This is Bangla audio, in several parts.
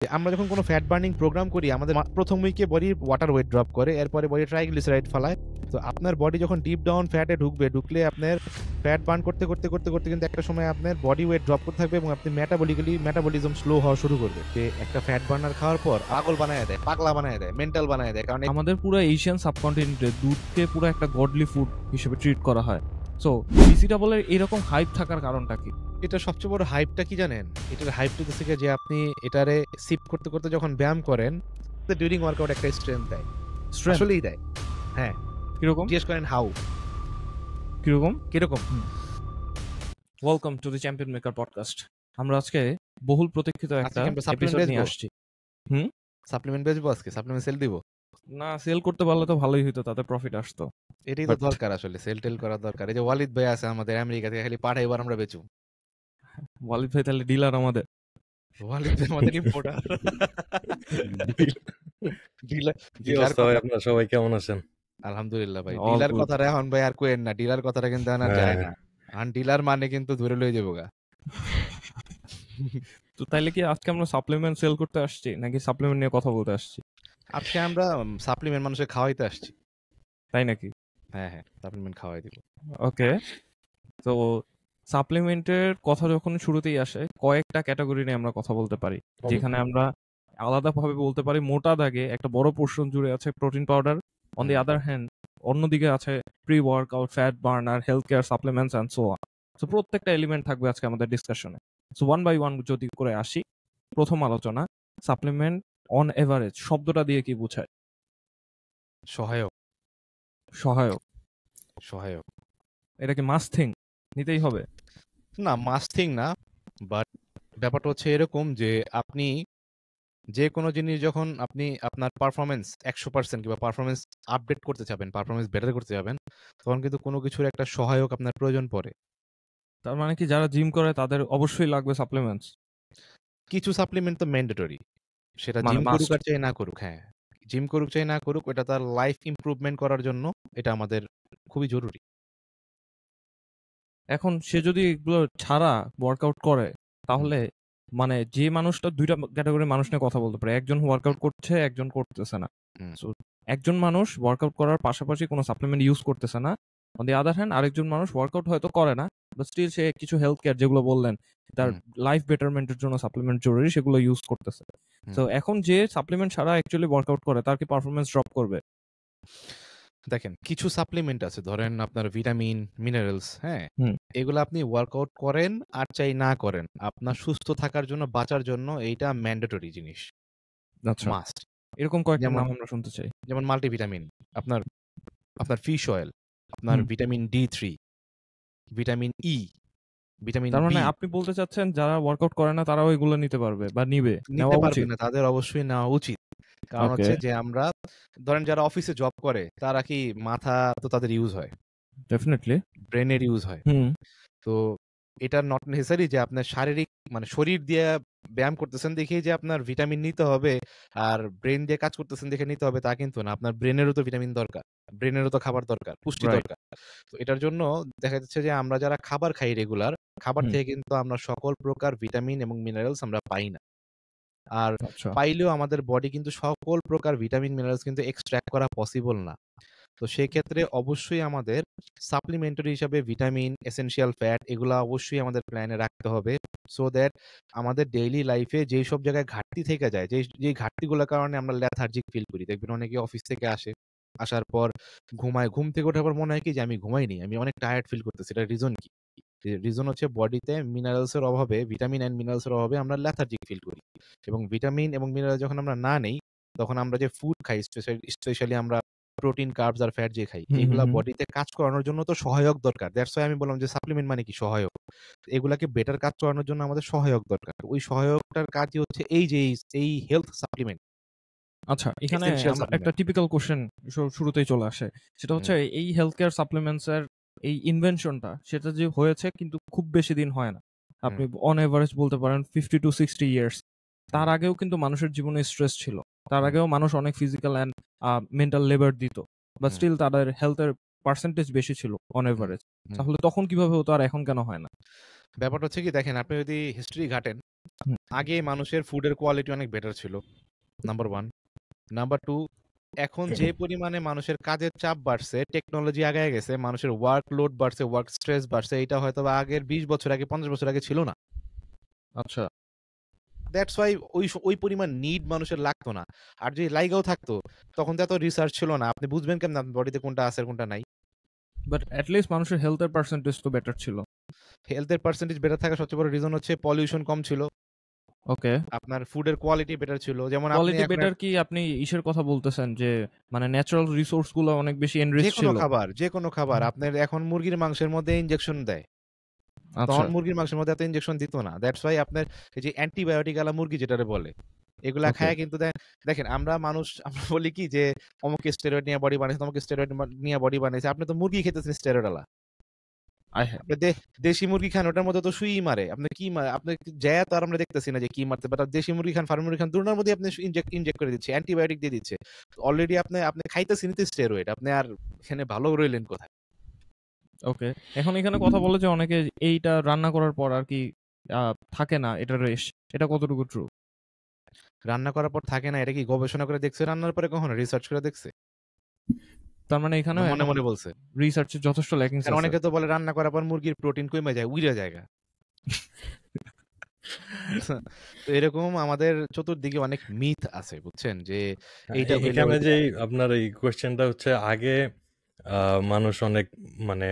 আমরা যখন কোনো ফ্যাট বার্নিং প্রোগ্রাম করি আমাদের প্রথম উইকে বডি ওয়াটার ওয়েট ড্রপ করে, এরপরে বডি ট্রাইগ্লিসারাইড ফেলায়। তো আপনার বডি যখন ডিপ ডাউন ফ্যাটে ঢুকলে আপনার ফ্যাট বার্ন করতে করতে করতে করতে কিন্তু একটা সময় আপনার বডি ওয়েট ড্রপ করতে থাকবে এবং আপনি মেটাবলিজম স্লো হওয়া শুরু করবে। যে একটা ফ্যাট বার্নার খাওয়ার পর পাগল বানায় দেয়, পাগলা বানায় দেয়, মেন্টাল বানায় দেয়। কারণ আমাদের পুরো এশিয়ান সাবকন্টিনেন্টে দুধকে পুরো একটা গডলি ফুড হিসেবে ট্রিট করা হয়। সো BC ডাবলের এরকম হাইপ থাকার কারণটা কি? এটা সবচেয়ে বড় হাইপটা কি জানেন? এটার হাইপটা থেকে যে আপনি এটারে সিপ করতে করতে যখন ব্যায়াম করেন ডিউরিং ওয়ার্কআউট একটা স্ট্রেংথ দেয়, আসলেই দেয়। হ্যাঁ, কিরকম? জিজ্ঞেস করেন হাউ, কিরকম? Welcome to the champion maker podcast. আমরা আজকে বহুল প্রতীক্ষিত একটা এপিসোড নিয়ে আসছি। সাপ্লিমেন্ট বেচবো আজকে, সাপ্লিমেন্ট সেল দিব না, সেল করতে পারলে তো ভালোই হতো, তাতে প্রফিট আসতো। এটাই তো দরকার, আসলে সেল টেল করা দরকার। এই যে ওয়ালিদ ভাই আছে আমাদের আমেরিকা থেকে, খালি পাঠাইবার আমরা বেচু। ওয়ালিদ ভাই তাহলে ডিলার আমাদের। ওয়ালিদ ভাই আমাদের ইম্পোর্টার। ডিলার ভাই, আপনারা সবাই কেমন আছেন? আলহামদুলিল্লাহ ভাই। ডিলার কথাটা এখন ভাই আর কোয়েন না, ডিলার কথাটা কিন্তু আনা যায় না। আর ডিলার মানে কিন্তু ধরে লয়ে যাবো গা। তো তাইলে কি আজকে আমরা সাপ্লিমেন্ট সেল করতে আসছি নাকি সাপ্লিমেন্ট নিয়ে কথা বলতে আসছি? আজকে আমরা সাপ্লিমেন্ট মানুষকে খাওয়াইতে আসছি। তাই নাকি? হ্যাঁ, সাপ্লিমেন্ট খাওয়াই দিব। ওকে, তো সাপ্লিমেন্টের কথা যখন শুরুতেই আসে কয়েকটা ক্যাটাগরি নিয়ে আমরা কথা বলতে পারি, যেখানে আমরা আলাদাভাবে বলতে পারি মোটা দাগে একটা বড় পোর্শন জুড়ে আছে protein powder. On the other hand অন্যদিকে আছে pre workout, fat burner, health care supplements and so on. So প্রত্যেকটা এলিমেন্ট থাকবে আজকে আমাদের ডিসকাশনে। সো ওয়ান বাই ওয়ান যদি করে আসি, প্রথম আলোচনা, সাপ্লিমেন্ট অন এভারেজ শব্দটা দিয়ে কি বোঝায়? সহায়ক। সহায়ক। সহায়ক এটা কি মাস্ট থিং নিতেই হবে? না, মাস্ট থিং না, বাট ব্যাপারটা হচ্ছে এরকম যে আপনি যে কোনো জিনিস যখন আপনি আপনার পারফরমেন্স 100% কিংবা পারফরমেন্স আপডেট করতে চাবেন, পারফরমেন্স বেটার করতে যাবেন, তখন কিন্তু কোনো কিছুর একটা সহায়ক আপনার প্রয়োজন পড়ে। তার মানে কি যারা জিম করে তাদের অবশ্যই লাগবে সাপ্লিমেন্টস? কিছু সাপ্লিমেন্ট তো ম্যান্ডেটরি, সেটা মানে জিম মাস্ট। করুক আর চাই না করুক। হ্যাঁ, জিম করুক চাই না করুক, এটা তার লাইফ ইমপ্রুভমেন্ট করার জন্য এটা আমাদের খুবই জরুরি। এখন সে যদি এগুলো ছাড়া ওয়ার্কআউট করে তাহলে মানে যে মানুষটা দুইটা ক্যাটাগরির মানুষ নিয়ে কথা বলতে পারে, একজন ওয়ার্কআউট করছে, একজন করতেছে না। So, একজন মানুষ ওয়ার্কআউট করার পাশাপাশি কোনো সাপ্লিমেন্ট ইউজ করতেছে না, অন দি আদার হ্যান্ড আরেকজন মানুষ ওয়ার্কআউট হয়তো করে না, বাট স্টিল সে কিছু হেলথ কেয়ার যেগুলো বললেন তার লাইফ বেটারমেন্টের জন্য সাপ্লিমেন্ট জরুরি, সেগুলো ইউজ করতেছে। তো এখন যে সাপ্লিমেন্ট ছাড়া অ্যাকচুয়ালি ওয়ার্কআউট করে তার কি পারফরমেন্স ড্রপ করবে? দেখেন, কিছু সাপ্লিমেন্ট আছে, ধরেন আপনার ভিটামিন, মিনারেলস, হ্যাঁ, এগুলো আপনি ওয়ার্কআউট করেন আর চাই না করেন, আপনার সুস্থ থাকার জন্য, বাঁচার জন্য এইটা ম্যান্ডেটরি জিনিস, মাস্ট। এরকম কয়েকটা নাম আমরা শুনতে চাই। যেমন মাল্টিভিটামিন, আপনার ফিশ অয়েল, আপনার vitamin D3, vitamin E, vitamin তার বি। মানে আপনি বলতে চাচ্ছেন যারা ওয়ার্কআউট করে না তারাও এগুলো নিতে পারবে বা নিবে, নেওয়া উচিত? না, তাদের অবশ্যই নেওয়া উচিত। কারণ হচ্ছে যে আমরা ধরেন যারা অফিসে জব করে তারা কি মাথা তো তাদের ইউজ হয়, ডেফিনেটলি ব্রেনের ইউজ হয়। তো এটা নট নেসেসারি যে আপনার শারীরিক মানে শরীর দিয়ে ব্যায়াম করতেছেন দেখেই যে আপনার ভিটামিন নিতে হবে আর ব্রেন দিয়ে কাজ করতেছেন দেখে নিতে হবে, তা কিন্তু না। আপনার ব্রেনেরও তো ভিটামিন দরকার, ব্রেনেরও তো খাবার দরকার, পুষ্টি দরকার। তো এটার জন্য দেখা যাচ্ছে যে আমরা যারা খাবার খাই রেগুলার, খাবার থেকে কিন্তু আমরা সকল প্রকার ভিটামিন এবং মিনারেলস আমরা পাই না। আর পাইলেও আমাদের বডি কিন্তু সকল প্রকার ভিটামিন মিনারেলস কিন্তু এক্সট্রাক্ট করা পসিবল না। তো সেই ক্ষেত্রে অবশ্যই আমাদের সাপ্লিমেন্টারি হিসাবে ভিটামিন, এসেনশিয়াল ফ্যাট এগুলা অবশ্যই আমাদের প্ল্যানে রাখতে হবে, সো দ্যাট আমাদের ডেইলি লাইফে যেই সব জায়গায় ঘাটতি থেকে যায়, যেই ঘাটতিগুলোর কারণে আমরা লেথার্জিক ফিল করি। দেখবেন অনেকে অফিস থেকে আসার পর ঘুমায়, ঘুম থেকে ওঠার পর মনে হয় কি যে আমি ঘুমাইনি, আমি অনেক টায়ার্ড ফিল করতেছি। এটার রিজন কি? রিজন হচ্ছে বডিতে মিনারেলসের অভাবে, ভিটামিন অ্যান্ড মিনারেলসের অভাবে আমরা লেথার্জিক ফিল করি। এবং ভিটামিন এবং মিনারেল যখন আমরা না নেই, তখন আমরা যে ফুড খাই, স্পেশালি আমরা প্রোটিন, কার্বস আর ফ্যাট যে খাই, এগুলা বডিতে কাজ করানোর জন্য তো সহায়ক দরকার। দ্যাটস ওয়াই আমি বললাম যে সাপ্লিমেন্ট মানে কি সহায়ক। এগুলাকে বেটার কাজ করানোর জন্য আমাদের সহায়ক দরকার। ওই সহায়কটার কাজই হচ্ছে এই হেলথ সাপ্লিমেন্ট। আচ্ছা, এখানে একটা টিপিক্যাল কোশ্চেন শুরুতেই চলে আসে, সেটা হচ্ছে এই হেলথ কেয়ার সাপ্লিমেন্টস এর এই ইনভেনশনটা সেটা যে হয়েছে কিন্তু খুব বেশি দিন হয় না। আপনি অন এভারেজ বলতে পারেন 50 to 60 ইয়ার্স। তার আগেও কিন্তু মানুষের জীবনে স্ট্রেস ছিল, তার আগেও মানুষ অনেক ফিজিক্যাল অ্যান্ড মেন্টাল লেবার দিত, বাট স্টিল তাদের হেলথের পার্সেন্টেজ বেশি ছিল অন এভারেজ। তাহলে তখন কিভাবে হতো আর এখন কেন হয় না? ব্যাপারটা হচ্ছে কি, দেখেন আপনি যদি হিস্ট্রি ঘাটেন, আগে মানুষের ফুডের কোয়ালিটি অনেক বেটার ছিল, নাম্বার 1। নাম্বার 2, এখন যে পরিমাণে মানুষের কাজের চাপ বাড়ছে, টেকনোলজি আগায় গেছে, মানুষের ওয়ার্ক লোড বাড়ছে, ওয়ার্ক স্ট্রেস বাড়ছে, এটা হয়তো বা আগের 20 বছর আগে 50 বছর আগে ছিল না। আচ্ছা। দ্যাটস ওয়াই ওই পরিমাণ নিড মানুষের লাগতো না। আর যদি লাইগাও থাকতো তখন তো এত রিসার্চ ছিল না। আপনি বুঝবেন কেমনে আপনার বডিতে কোনটা আছে আর কোনটা নাই? বাট এট লিস্ট মানুষের হেলথের পার্সেন্টেজ তো বেটার ছিল। হেলথের পার্সেন্টেজ বেটার থাকার সবচেয়ে বড় রিজন হচ্ছে পলিউশন কম ছিল। ওকে। আপনার ফুডের কোয়ালিটি বেটার ছিল। যেমন আপনি কোয়ালিটি এখন বেটার কি আপনি ইসের কথা বলতেছেন যে মানে ন্যাচারাল রিসোর্স গুলো অনেক বেশি এনরিচ ছিল? যে কোনো খাবার আপনার এখন মুরগির মাংসের মধ্যে ইনজেকশন দেয়। আচ্ছা। তখন মুরগির মাংসের মধ্যে এত ইনজেকশন দিত না। দ্যাটস ওয়াই আপনার এই যে অ্যান্টিবায়োটিক আলা মুরগি যেটারে বলে, এগুলা ওকে। খায় কিন্তু দেখেন আমরা মানুষ আমরা বলি কি যে অমুক স্টেরয়েড নিয়ে বডি বানাইছে, তমুক স্টেরয়েড নিয়ে বডি বানাইছে। আপনি তো মুরগি খেতেছেন স্টেরয়েড আলা। আই হ্যাঁ। আপনি দেশি মুরগি খান, ওটার মধ্যে তো সুই মারে। আপনি কি আপনি জ্যায়া তো আর আমরা দেখতেছি না যে কি মারতে পারে। দেশি মুরগি খান, ফার্ম মুরগি খান, দুটোর মধ্যে আপনি ইনজেক্ট করে দিচ্ছে, অ্যান্টিবায়োটিক দিয়ে দিচ্ছে। অলরেডি আপনি খাইতেছেন তো স্টেরয়েড। আপনি আর এখানে ভালো রইলেন কোথায়? ওকে। এখন এখানে কথা বলে যে অনেকে এইটা রান্না করার পর আর কি থাকে না এটা রেশ, এটা কতটুকু ট্রু? রান্না করার পর থাকে না, এটা কি গবেষণা করে দেখছে রান্নার পরে কখনো? রিসার্চ করে দেখছে? তার মানে এখানেও মনে এখন মনে বলছে? রিসার্চের যথেষ্ট ল্যাকিংস কারণ আছে। অনেকে তো বলে রান্না করার পর মুরগির প্রোটিন কমে যায়, উইরা জায়গা। তো এরকম আমাদের চতুর্দিকে অনেক মিথ আছে, বুঝছেন? যে এইটা হইলে এখানে যে আপনার এই কোয়েশ্চেনটা হচ্ছে আগে মানুষ অনেক মানে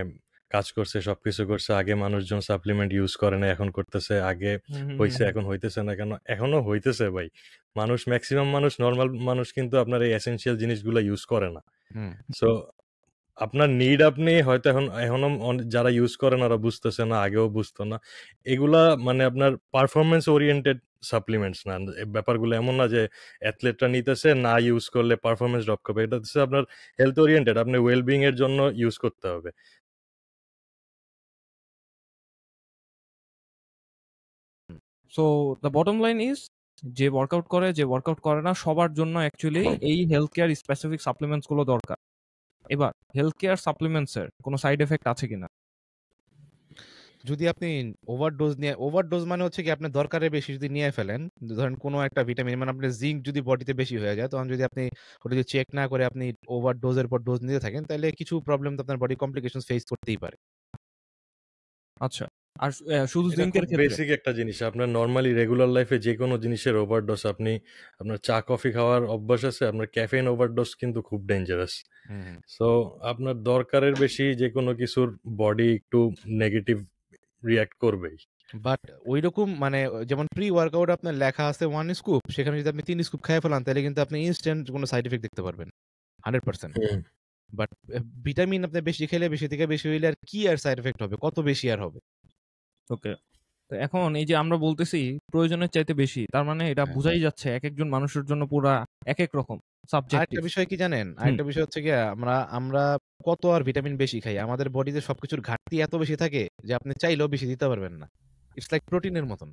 কাজ করছে, সবকিছু করছে। আগে মানুষজন সাপ্লিমেন্ট ইউজ করে না, এখন করতেছে। আগে হইছে, এখন হইতেছে না কেন? এখনো হইতেছে ভাই। মানুষ, ম্যাক্সিমাম মানুষ, নর্মাল মানুষ কিন্তু আপনার এই এসেনশিয়াল জিনিসগুলো ইউজ করে না। সো আপনার নিড আপনি হয়তো এখনো যারা ইউজ করেন ওরা বুঝতেছে না, আগেও বুঝতো না। এগুলা মানে আপনার পারফরমেন্স ওরিয়েন্টেড সাপ্লিমেন্টস না। ব্যাপারগুলো এমন না যে অ্যাথলেটরা নিতেছে, না ইউজ করলে পারফরমেন্স ড্রপ করবে। এটা হচ্ছে আপনার হেলথ ওরিয়েন্টেড, আপনি ওয়েলবিং এর জন্য ইউজ করতে হবে। So the bottom line is যে ওয়ার্কআউট করে, যে ওয়ার্কআউট করে না, সবার জন্য অ্যাকচুয়ালি এই হেলথ কেয়ার স্পেসিফিক সাপ্লিমেন্টস গুলো দরকার। এবার হেলথ কেয়ার সাপ্লিমেন্টস এর কোনো সাইড এফেক্ট আছে কিনা? যদি আপনি ওভারডোজ মানে হচ্ছে কি আপনি দরকারের বেশি যদি নিয়ে ফেলেন, ধরেন কোনো একটা ভিটামিন, মানে আপনার জিঙ্ক যদি বডিতে বেশি হয়ে যায়, তখন যদি আপনি ওটা যদি চেক না করে আপনি ওভারডোজের পর ডোজ নিতে থাকেন, তাহলে কিছু প্রবলেম তো আপনার বডি কমপ্লিকেশন ফেস করতেই পারে। আচ্ছা। আর শুধু এটা জিঙ্কের খুব ক্ষেত্রে? বেসিক একটা জিনিস। আপনার নরমালি রেগুলার লাইফে যে কোনো জিনিসের ওভারডোজ, আপনার চা কফি খাওয়ার অভ্যাস আছে, আপনার ক্যাফেইন ওভারডোজ কিন্তু খুব ডেঞ্জারাস। সো আপনার দরকারের বেশি যে কোনো কিছুর বডি একটু নেগেটিভ রিঅ্যাক্ট করবেই। বাট ওইরকম মানে যেমন প্রি ওয়ার্কআউট আপনার লেখা আছে 1 স্কুপ, সেখানে যদি আপনি 3 স্কুপ খেয়ে ফেলান, তাহলে কিন্তু আপনি ইনস্ট্যান্ট কোনো সাইড এফেক্ট দেখতে পারবেন 100%। বাট ভিটামিন আপনি বেশি খেলে, বেশি থেকে বেশি হইলে আর কি আর সাইড এফেক্ট হবে? কত বেশি আর হবে? ওকে। তো এখন এই যে আমরা বলতেছি প্রয়োজনের চাইতে বেশি, তার মানে এটা হ্যাঁ। বুঝাই যাচ্ছে এক একজন মানুষের জন্য পুরা এক এক রকম আরেকটা সাবজেক্টিভ। বিষয় কি জানেন? আরেকটা বিষয় হচ্ছে গিয়ে আমরা কত আর ভিটামিন বেশি খাই? আমাদের বডিতে সবকিছুর ঘাটতি এত বেশি থাকে যে আপনি চাইলেও বেশি দিতে পারবেন না। ইটস লাইক প্রোটিনের মতন।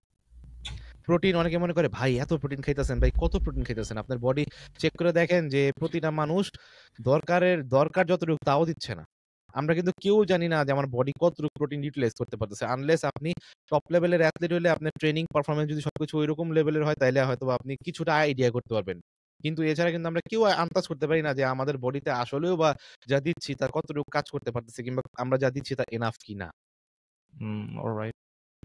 প্রোটিন অনেকে মনে করে ভাই এত প্রোটিন খাইতেছেন, ভাই কত প্রোটিন খাইতেছেন? আপনার বডি চেক করে দেখেন যে প্রতিটা মানুষ দরকার যতটুকু তাও দিচ্ছে না। আমরা কিন্তু কেউ জানি না যে আমার বডি কতটুকু প্রোটিন ইউটিলাইজ করতে পারতেছে। আনলেস আপনি টপ লেভেলের অ্যাথলিট হইলে আপনার ট্রেনিং পারফরম্যান্স যদি সবকিছু ঐরকম লেভেলের হয়, তাইলে হয়তোবা আপনি কিছুটা আইডিয়া করতে পারবেন। কিন্তু এছাড়া কিন্তু আমরা কেউ আন্দাজ করতে পারি না যে আমাদের বডিতে আসলেও বা যা দিচ্ছি তার কতটুকু কাজ করতে পারতেছে, কিংবা আমরা যা দিচ্ছি তা এনাফ কিনা। অলরাইট।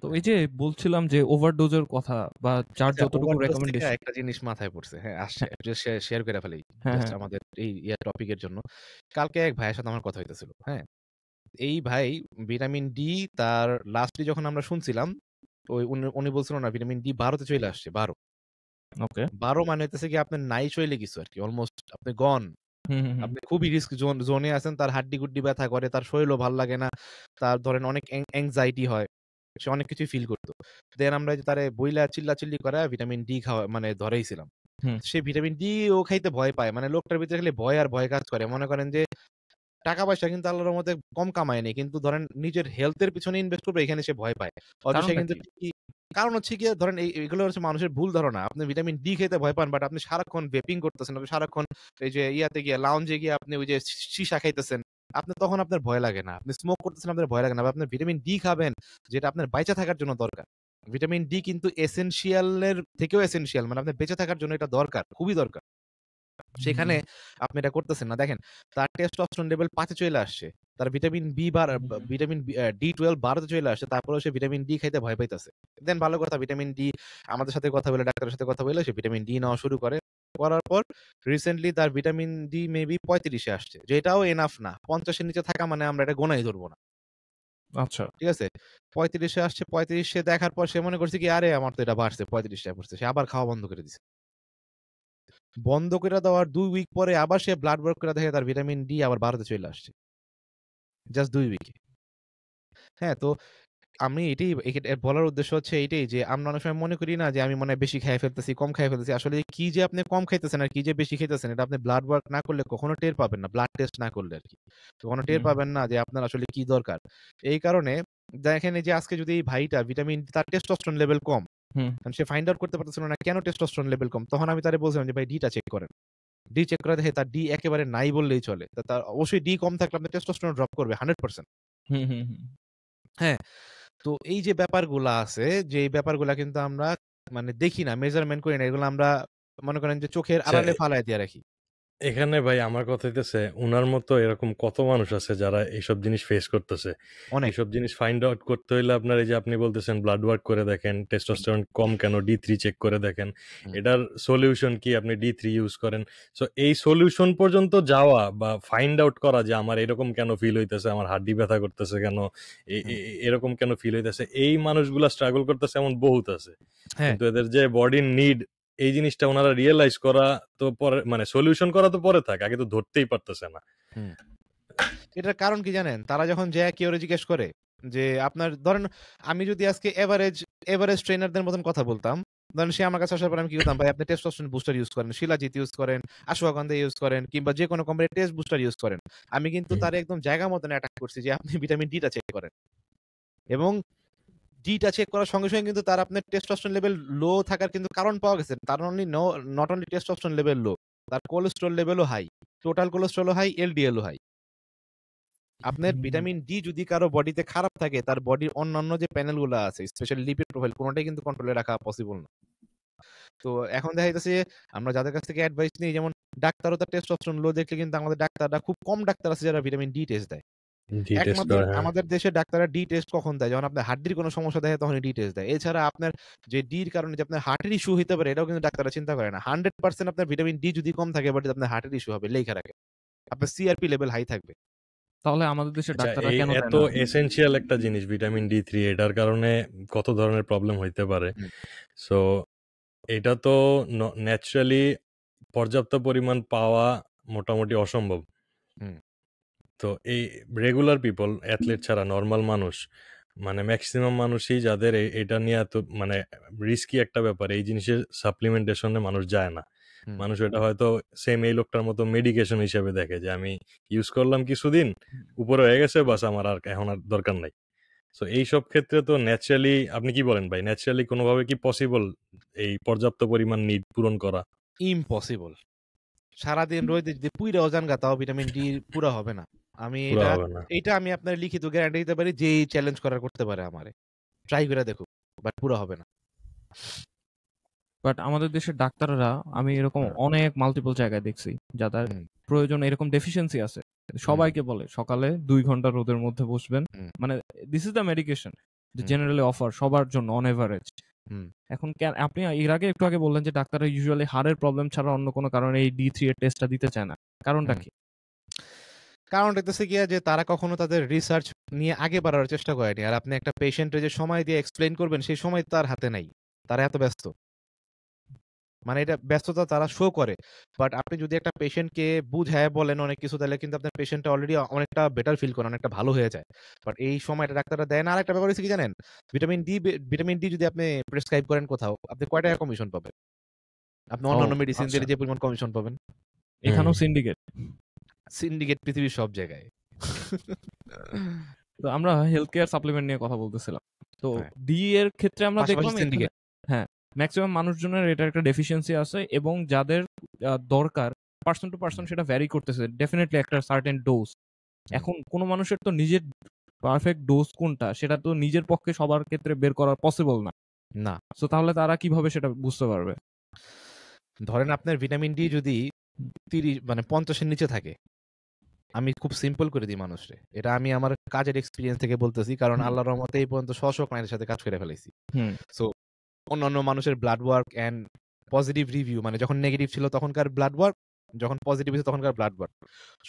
তো এই যে বলছিলাম যে ওভারডোজের কথা বা যার আচ্ছা, যতটুকু ওভারডোজ থেকে রেকমেন্ডেশন। একটা জিনিস মাথায় পড়ছে। হ্যাঁ, আসছে। হ্যাঁ, একটু শেয়ার করে ফেলি। হ্যাঁ, জাস্ট হ্যাঁ। আমাদের এই টপিকের জন্য। কালকে এক ভাইয়ের সাথে আমার কথা হইতেছিল। হ্যাঁ? এই ভাই ভিটামিন ডি তার লাস্টলি যখন আমরা শুনছিলাম, উনি বলছিল না ভিটামিন ডি 12 তে চইলে আসছে। 12 ওকে। 12 মানে হইতেছে কি আপনার নাই চইলে গেছে আরকি। অলমোস্ট আপনি গন। হুম, হুম, হুম। আপনি খুবই রিস্ক জোনে আছেন। তার হাড্ডি-গুড্ডি ব্যথা করে, তার শরীরও ভাল লাগে না। তার ধরেন অনেক এংজাইটি হয়। সে অনেক কিছুই ফিল করত। দেন আমরা যে তারে বইলা চিল্লাচিল্লি করায়া ভিটামিন ডি খাওয়া মানে ধরাইছিলাম। হুম। সে ভিটামিন ডি ও খাইতে ভয় পায়। মানে লোকটার ভিতরে খালি ভয় আর ভয় কাজ করে। মনে করেন যে টাকা-পয়সা কিন্তু আল্লাহর রহমতে কম কামায় নাই। কিন্তু ধরেন নিজের হেলথ এর পিছনে ইনভেস্ট করবে, এখানে সে ভয় পায়। অথচ সে কারণটা কিন্তু কি? ঠিকই, কারণ হচ্ছে গিয়ে ধরেন এগুলো হচ্ছে মানুষের ভুল ধারণা। আপনি ভিটামিন ডি খেতে ভয় পান, বাট আপনি সারাক্ষণ ভেপিং করতেছেন। আপনি সারাক্ষণ এই যে ইয়াতে গিয়ে লাউঞ্জে গিয়ে আপনি ওই যে শিশা খাইতেছেন। তখন আপনার ভয় লাগে না। আপনি স্মোক করতেছেন, আপনার ভয় লাগে না। বা আপনি ভিটামিন ডি খাবেন, যেটা আপনার বাইচা থাকার জন্য দরকার। ভিটামিন ডি কিন্তু এসেনশিয়ালের থেকেও এসেনশিয়াল, মানে আপনার বেঁচে থাকার জন্য এটা দরকার, খুবই দরকার। সেখানে আপনি এটা করতেছেন না। দেখেন তার টেস্টোস্টেরন লেভেল 5 এ চলে আসছে, তার ভিটামিন ভিটামিন D12 12 তে চলে আসছে, তারপরেও সে ভিটামিন ডি খাইতে ভয় পাইতেছে। দেন ভালো কথা, ভিটামিন ডি আমাদের সাথে কথা বলে, ডাক্তারের সাথে কথা বলে সে ভিটামিন ডি নেওয়া শুরু করে। করার পর রিসেন্টলি তার ভিটামিন ডি মেবি 35 এ আসছে, যেটাও এনাফ না। 50 এর নিচে থাকা মানে আমরা এটা গোনাই ধরবো না। আচ্ছা, ঠিক আছে, 35 এ আসছে। 35 এ দেখার পর সে মনে করছে কি আরে আমার তো এটা বাড়ছে, 35 টায় পড়ছে। সে আবার খাওয়া বন্ধ করে দিছে। বন্ধ করে দেওয়ার 2 উইক পরে আবার সে ব্লাড ওয়ার্ক করে দেখে তার ভিটামিন ডি আবার 12 তে চলে আসছে, জাস্ট 2 উইকে। হ্যাঁ, তো আমি এটাই এর বলার উদ্দেশ্য হচ্ছে এইটাই যে আমরা অনেক সময় মনে করি না যে আমি মনে হয় বেশি খেয়ে ফেলতেছি, কম খেয়ে ফেলতেছি। আসলে কি যে আপনি কম খাইতেছেন আর কি যে বেশি খাইতেছেন এটা আপনি ব্লাড ওয়ার্ক না করলে কখনো টের পাবেন না, ব্লাড টেস্ট না করলে আর কি কখনো টের পাবেন না যে আপনার আসলে কি দরকার। এই কারণে দেখেন এই যে আজকে যদি এই ভাইটা ভিটামিন তার টেস্টোস্টেরন লেভেল কম, কারণ সে ফাইন্ড আউট করতে পারতেছিল না কেন টেস্টোস্টেরন লেভেল কম, তখন আমি তারে বলছিলাম যে ভাই ডিটা চেক করেন। ডি চেক করে দেখে তার ডি একেবারে নাই বললেই চলে। তার অবশ্যই ডি কম থাকলে আপনার টেস্টোস্টেরন ড্রপ করবে 100%। হ্যাঁ, তো এই যে ব্যাপারগুলা আছে, যে এই ব্যাপারগুলা কিন্তু আমরা মানে দেখি না, মেজারমেন্ট করি না, এগুলো আমরা মনে করেন যে চোখের আচ্ছা, আড়ালে ফালায় দিয়ে রাখি। এখানে ভাই আমার কথা হইতেছে উনার মতো এরকম কত মানুষ আছে যারা এইসব জিনিস ফেস করতেছে। অনেক। এইসব জিনিস ফাইন্ড আউট করতে হইলে আপনার এই যে আপনি বলতেছেন ব্লাড ওয়ার্ক করে দেখেন, টেস্টোস্টেরন কম কেন, D3 চেক করে দেখেন, এটার সলিউশন কি, আপনি D3 ইউজ করেন। সো এই সলিউশন পর্যন্ত যাওয়া বা ফাইন্ড আউট করা যে আমার এরকম কেন ফিল হইতেছে, আমার হাড্ডি ব্যথা করতেছে কেন, এরকম কেন ফিল হইতেছে, এই মানুষগুলা স্ট্রাগল করতেছে এমন বহুত আছে। কিন্তু এদের যে বডির নিড, এই জিনিসটা ওনারা রিয়েলাইজ করা তো পরে, মানে সলিউশন করা তো পরে থাকে, আগে তো ধরতেই পারতেছে না। এটার কারণ কি জানেন, তারা যখন যায় কেউ জিজ্ঞেস করে যে আপনার ধরেন আমি যদি আজকে এভারেজ ট্রেনারদের মতন কথা বলতাম, ধরেন সে আমার কাছে আসার পর আমি কি করতাম, ভাই আপনি টেস্টোস্টেরন বুস্টার ইউজ করেন, শিলাজিৎ ইউজ করেন, আশুগন্ধা ইউজ করেন, কিংবা যে কোনো কোম্পানির টেস্ট বুস্টার ইউজ করেন, আমি কিন্তু তার একদম জায়গা মতন অ্যাটাক করছি যে আপনি ভিটামিন ডিটা চেক করেন। এবং ডিটা চেক করার সঙ্গে সঙ্গে কিন্তু তার আপনার টেস্টোস্টেরন লেভেল লো থাকার কিন্তু কারণ পাওয়া গেছে। তার not only testosterone level low, তার কোলেস্টেরল লেভেলও হাই, টোটাল কোলেস্টেরলও হাই, এলডিএলও হাই। আপনার ভিটামিন ডি যদি কারো বডিতে খারাপ থাকে, তার বডির অন্যান্য যে প্যানেলগুলো আছে, স্পেশালি লিপিড প্রোফাইল, কোনোটাই কিন্তু কন্ট্রোলে রাখা পসিবল না। তো এখন দেখা যাচ্ছে আমরা যাদের কাছ থেকে অ্যাডভাইস নিই, যেমন ডাক্তারও তার টেস্টোস্টেরন লো দেখলে কিন্তু আমাদের ডাক্তাররা, খুব কম ডাক্তার আছে যারা ভিটামিন ডি টেস্ট দেয়। একমাত্র আমাদের দেশে ডাক্তাররা ডি টেস্ট কখন দেয়, যখন আপনার হার্টের কোনো সমস্যা দেখে তখন ডি টেস্ট দেয়। এছাড়া আপনার যে ডির কারণে যে আপনার হার্টের ইস্যু হতে পারে, এটাও কিন্তু ডাক্তাররা চিন্তা করে না। 100% আপনার ভিটামিন ডি যদি কম থাকে বাট আপনার হার্টের ইস্যু হবে, লেখা রাখে আপনার সিআরপি লেভেল হাই থাকবে। তাহলে আমাদের দেশের ডাক্তাররা কেন এত এসেনশিয়াল একটা জিনিস ভিটামিন D3, এটার কারণে কত ধরনের প্রবলেম হইতে পারে। সো এটা তো ন্যাচারালি পর্যাপ্ত পরিমাণ পাওয়া মোটামুটি অসম্ভব। তো এই রেগুলার পিপল, অ্যাথলেট ছাড়া নর্মাল মানুষ, মানে ম্যাক্সিমাম মানুষই যাদের এটা নিয়ে এত মানে রিস্কি একটা ব্যাপার, এই জিনিসের সাপ্লিমেন্টেশনে মানুষ যায় না। মানুষ এটা হয়তো সেম এই লোকটার মতো মেডিকেশন হিসেবে দেখে যে আমি ইউজ করলাম কিছুদিন, উপরে হয়ে গেছে, বাস আমার আর এখন আর দরকার নাই। সো এইসব ক্ষেত্রে তো ন্যাচারালি, আপনি কি বলেন ভাই, ন্যাচারালি কোনোভাবে কি পসিবল এই পর্যাপ্ত পরিমাণ নিড পূরণ করা? ইম্পসিবল। সারাদিন রোদে যদি পুইরা অজানগা তাও ভিটামিন ডি পুরা হবে না। আমি এটা আমি আপনার লিখিত গ্যারান্টি দিতে পারি, যে চ্যালেঞ্জ করার করতে পারে আমারে, ট্রাই করে দেখো, বাট পুরা হবে না। বাট আমাদের দেশের ডাক্তাররা, আমি এরকম অনেক মাল্টিপল জায়গায় দেখছি যাদের প্রয়োজন এরকম ডেফিসিয়েন্সি আছে, সবাইকে বলে সকালে 2 ঘন্টা রোদের মধ্যে বসবেন, মানে this is the medication generally offer সবার জন্য অন এভারেজ। এখন আপনি এর আগে একটু আগে বললেন যে ডাক্তাররা ইউজুয়ালি হাড়ের প্রবলেম ছাড়া অন্য কোনো কারণে এই D3 এর টেস্টটা দিতে চায় না, কারণটা কি? কারণটা হচ্ছে গিয়া যে তারা কখনো তাদের রিসার্চ নিয়ে আগে বাড়ার চেষ্টা করেনি। আর আপনি একটা পেশেন্টের যে সময় দিয়ে এক্সপ্লেইন করবেন, সেই সময় তার হাতে নাই, তারা এত ব্যস্ত। মানে এটা ব্যস্ততা তারা শো করে, বাট আপনি যদি একটা পেশেন্টকে বুঝায় বলেন অনেক কিছু, তাহলে কিন্তু আপনার পেশেন্টটা অলরেডি অনেকটা বেটার ফিল করে, অনেকটা ভালো হয়ে যায়। বাট এই সময়টা ডাক্তাররা দেয় না। আর একটা ব্যাপার হচ্ছে কি জানেন, ভিটামিন ডি যদি আপনি প্রেসক্রাইব করেন কোথাও, আপনি কয় টাকা কমিশন পাবেন? আপনি অন্যান্য মেডিসিন দিয়ে যে পরিমাণ কমিশন পাবেন, এখানেও সিন্ডিকেট পৃথিবীর সব জায়গায়। তো আমরা হেলথ কেয়ার সাপ্লিমেন্ট নিয়ে কথা বলতেছিলাম, তো ডি এর ক্ষেত্রে আমরা দেখলাম হ্যাঁ ম্যাক্সিমাম মানুষজনের এটা একটা ডেফিসিয়েন্সি আছে, এবং যাদের দরকার পার্সন টু পার্সন সেটা ভ্যারি করতেছে ডেফিনেটলি একটা সার্টেন ডোজ। এখন কোনো মানুষের তো নিজের পারফেক্ট ডোজ কোনটা সেটা তো নিজের পক্ষে সবার ক্ষেত্রে বের করা পসিবল না। না। সো তাহলে তারা কিভাবে সেটা বুঝতে পারবে? ধরেন আপনার ভিটামিন ডি যদি 50 এর নিচে থাকে, আমি খুব সিম্পল করে দিই মানুষরে। এটা আমি আমার কাজের এক্সপেরিয়েন্স থেকে বলতেছি, কারণ আল্লাহর রহমতে এই পর্যন্ত শত ক্লায়েন্টের সাথে কাজ করে ফেলেছি। সো অন্যান্য মানুষের blood work and positive review, মানে যখন নেগেটিভ ছিল তখনকার ব্লাড ওয়ার্ক, যখন পজিটিভ ছিল তখনকার ব্লাড ওয়ার্ক,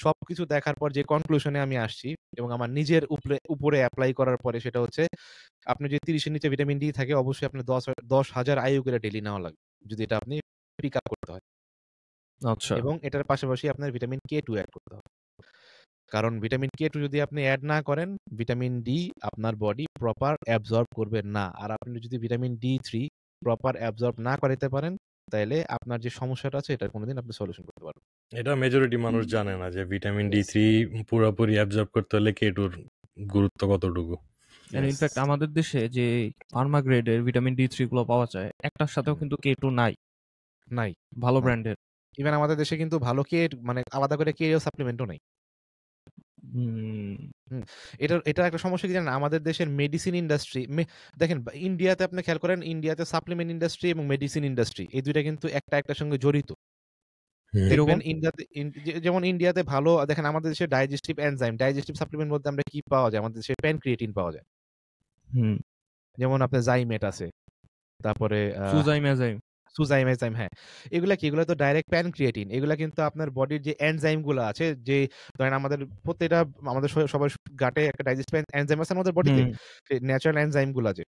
সবকিছু দেখার পর যে কনক্লুশনে আমি আসছি এবং আমার নিজের উপরে অ্যাপ্লাই করার পরে, সেটা হচ্ছে আপনি যদি 30-এর নিচে ভিটামিন ডি থাকে, অবশ্যই আপনি 10,000 IU করে ডেইলি নেওয়া লাগবে, যদি এটা আপনি পিক আপ করতে হয়। আচ্ছা। এবং এটার পাশাপাশি আপনার ভিটামিন K2 অ্যাড করতে হবে, কারণ ভিটামিন K2 যদি আপনি অ্যাড না করেন, ভিটামিন ডি আপনার বডি প্রপার অ্যাবজর্ব করবে না। আর আপনি যদি ভিটামিন D3 প্রপার অ্যাবজর্ব না করাইতে পারেন, তাহলে আপনার যে সমস্যাটা আছে এটা কোনোদিন আপনি সলিউশন করতে পারবেন। এটা মেজরিটি মানুষ জানে না যে ভিটামিন D3 পুরোপুরি অ্যাবজর্ব করতে হলে K2 গুরুত্ব কতটুকু। ইনফ্যাক্ট আমাদের দেশে যে ফার্মা গ্রেডের ভিটামিন D3 গুলো পাওয়া যায়, একটার সাথেও কিন্তু K2 নাই ভালো ব্র্যান্ডের। ইভেন আমাদের দেশে কিন্তু ভালো মানে আলাদা করে কে সাপ্লিমেন্টও নাই। এটা একটা সমস্যা কি জানেন, আমাদের দেশের মেডিসিন ইন্ডাস্ট্রি, দেখেন ইন্ডিয়াতে আপনি খেয়াল করেন, ইন্ডিয়াতে সাপ্লিমেন্ট ইন্ডাস্ট্রি এবং মেডিসিন ইন্ডাস্ট্রি এই দুইটা কিন্তু একটার সঙ্গে জড়িত। যেমন ইন্ডিয়াতে ভালো দেখেন, আমাদের দেশে ডাইজেস্টিভ সাপ্লিমেন্ট বলতে আমরা কি পাওয়া যায়, আমাদের দেশে প্যানক্রিয়েটিন পাওয়া যায়। যেমন আপনার জাইমেট আছে, তারপরে সুজাইমেজাইম, হ্যাঁ, এগুলা কি, এগুলা তো ডাইরেক্ট প্যানক্রিয়েটিন। এগুলা কিন্তু আপনার বডির যে এনজাইম গুলো আছে, যে ধরেন আমাদের প্রত্যেকটা আমাদের সবার গাটে একটা ডাইজেস্টিভ এনজাইম আছে আমাদের বডিতে, ন্যাচারাল এনজাইম গুলা, যে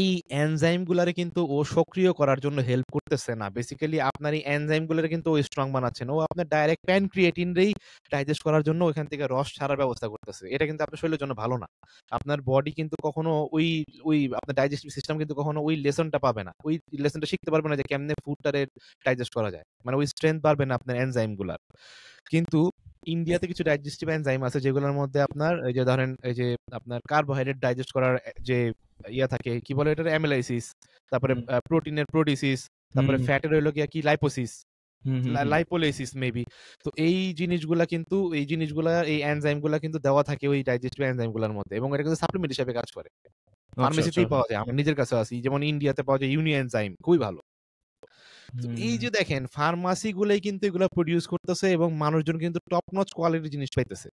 এই এনজাইম গুলারে কিন্তু ও সক্রিয় করার জন্য হেল্প করতেছে না। বেসিক্যালি আপনার এই এনজাইম গুলারে কিন্তু ও স্ট্রং বানাচ্ছে না, ও আপনার ডাইরেক্ট প্যানক্রিয়েটিনরেই ডাইজেস্ট করার জন্য ওখান থেকে রস ছাড়ার ব্যবস্থা করতেছে। এটা কিন্তু আপনার শরীরের জন্য ভালো না। আপনার বডি কিন্তু কখনো ওই আপনার ডাইজেস্টিভ সিস্টেম কিন্তু কখনো ওই লেসনটা পাবে না, ওই লেসনটা শিখতে পারবে না যে কেমনে ফুডটারে ডাইজেস্ট করা যায়, মানে ওই স্ট্রেংথ পারবে না আপনার এনজাইম গুলার। কিন্তু ইন্ডিয়াতে কিছু ডাইজেস্টিভ এনজাইম আছে যেগুলোর মধ্যে আপনার এই যে ধরেন এই যে আপনার কার্বোহাইড্রেট ডাইজেস্ট করার যে ইয়া থাকে, কি বলে এটা, অ্যামিলাইসিস, তারপরে প্রোটিনের প্রোটিসিস, তারপরে ফ্যাটের হইলো কি লাইপোসিস, লাইপোলাইসিস মেবি। তো এই জিনিসগুলা এই এনজাইমগুলা কিন্তু দেওয়া থাকে ওই ডাইজেস্টিভ এনজাইমগুলোর মধ্যে, এবং এটা কিন্তু সাপ্লিমেন্ট হিসেবে কাজ করে। ফার্মেসিতেই পাওয়া যায়, আমার নিজের কাছে আছে, যেমন ইন্ডিয়াতে পাওয়া যায় ইউনি এনজাইম, খুবই ভালো। এই যে দেখেন ফার্মাসি গুলাই কিন্তু এগুলা প্রডিউস করতেছে এবং মানুষজন কিন্তু টপ নচ কোয়ালিটির জিনিস পাইতেছে।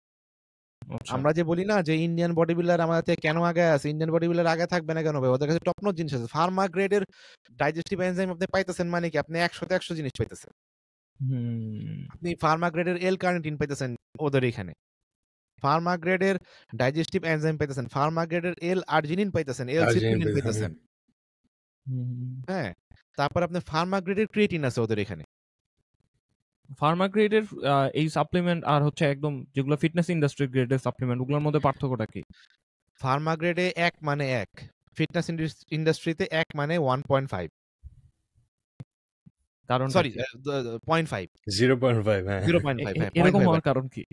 আমরা যে বলি না যে ইন্ডিয়ান বডি বিল্ডার আমাদের থেকে কেন আগে আছে, ইন্ডিয়ান বডি বিল্ডার আগে থাকবে না কেন ভাই, ওদের কাছে টপ নচ জিনিস আছে। ফার্মা গ্রেডের ডাইজেস্টিভ এনজাইম আপনি পাইতেছেন, মানে কি আপনি 100-100 জিনিস পাইতেছেন। আপনি ফার্মা গ্রেডের এল কার্নিটিন পাইতেছেন ওদের এখানে, ফার্মা গ্রেডের ডাইজেস্টিভ এনজাইম পাইতেছেন, ফার্মা গ্রেডের এল আর্জিনিন পাইতেছেন, এল সিট্রিনিন পাইতেছেন। হ্যাঁ, তারপর আপনি ফার্মা গ্রেডের ক্রিয়েটিন আছে ওদের এখানে। ফার্মা গ্রেডের এই সাপ্লিমেন্ট আর হচ্ছে একদম যেগুলো ফিটনেস ইন্ডাস্ট্রি গ্রেডের সাপ্লিমেন্ট, ওগুলোর মধ্যে পার্থক্যটা কি? ফার্মা গ্রেডে 1 মানে 1, ফিটনেস ইন্ডাস্ট্রিতে 1 মানে 1.5, কারণ সরি 0.5 হ্যাঁ 0.5 হ্যাঁ, এরকম হওয়ার কারণ কি?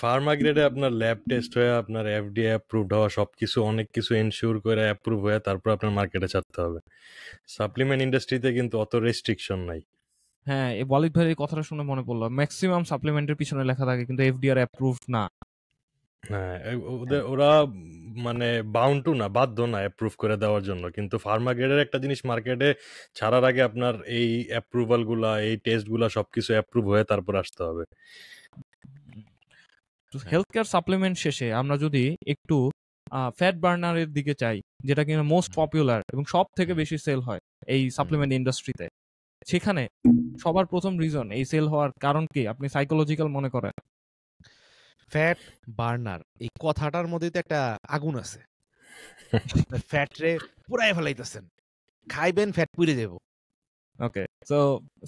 ফার্মা গ্রেডে আপনার ল্যাব টেস্ট হয়ে আপনার FDA অ্যাপ্রুভড হওয়া, সবকিছু অনেক কিছু এনশিওর করে অ্যাপ্রুভ হয়ে তারপর আপনার মার্কেটে ছাড়তে হবে। সাপ্লিমেন্ট ইন্ডাস্ট্রিতে কিন্তু অত রেস্ট্রিকশন নাই। হ্যাঁ, এই ওয়ালিদ ভাইয়ের এই কথাটা শুনে মনে পড়লো, ম্যাক্সিমাম সাপ্লিমেন্টের পিছনে লেখা থাকে কিন্তু এফডিআর অ্যাপ্রুভ না। হ্যাঁ, ওরা মানে বাউন্ড না, বাধ্য না অ্যাপ্রুভ করে দেওয়ার জন্য, কিন্তু ফার্মা গ্রেডের একটা জিনিস মার্কেটে ছাড়ার আগে আপনার এই অ্যাপ্রুভাল গুলা, এই টেস্ট গুলা সবকিছু অ্যাপ্রুভ হয়ে তারপর আসতে হবে। হেলথ কেয়ার সাপ্লিমেন্ট শেষে আমরা যদি একটু ফ্যাট বার্নারের দিকে চাই, যেটা কিনা মোস্ট পপুলার এবং সব থেকে বেশি সেল হয় এই সাপ্লিমেন্ট ইন্ডাস্ট্রিতে, সেখানে সবার প্রথম রিজন এই সেল হওয়ার কারণ কি আপনি সাইকোলজিক্যাল মনে করেন? ফ্যাট বার্নার এই কথাটার মধ্যে তো একটা আগুন আছে। ফ্যাট রে পুরাই ফেলাইতেছেন, খাইবেন ফ্যাট পুড়ে যাব। ওকে, সো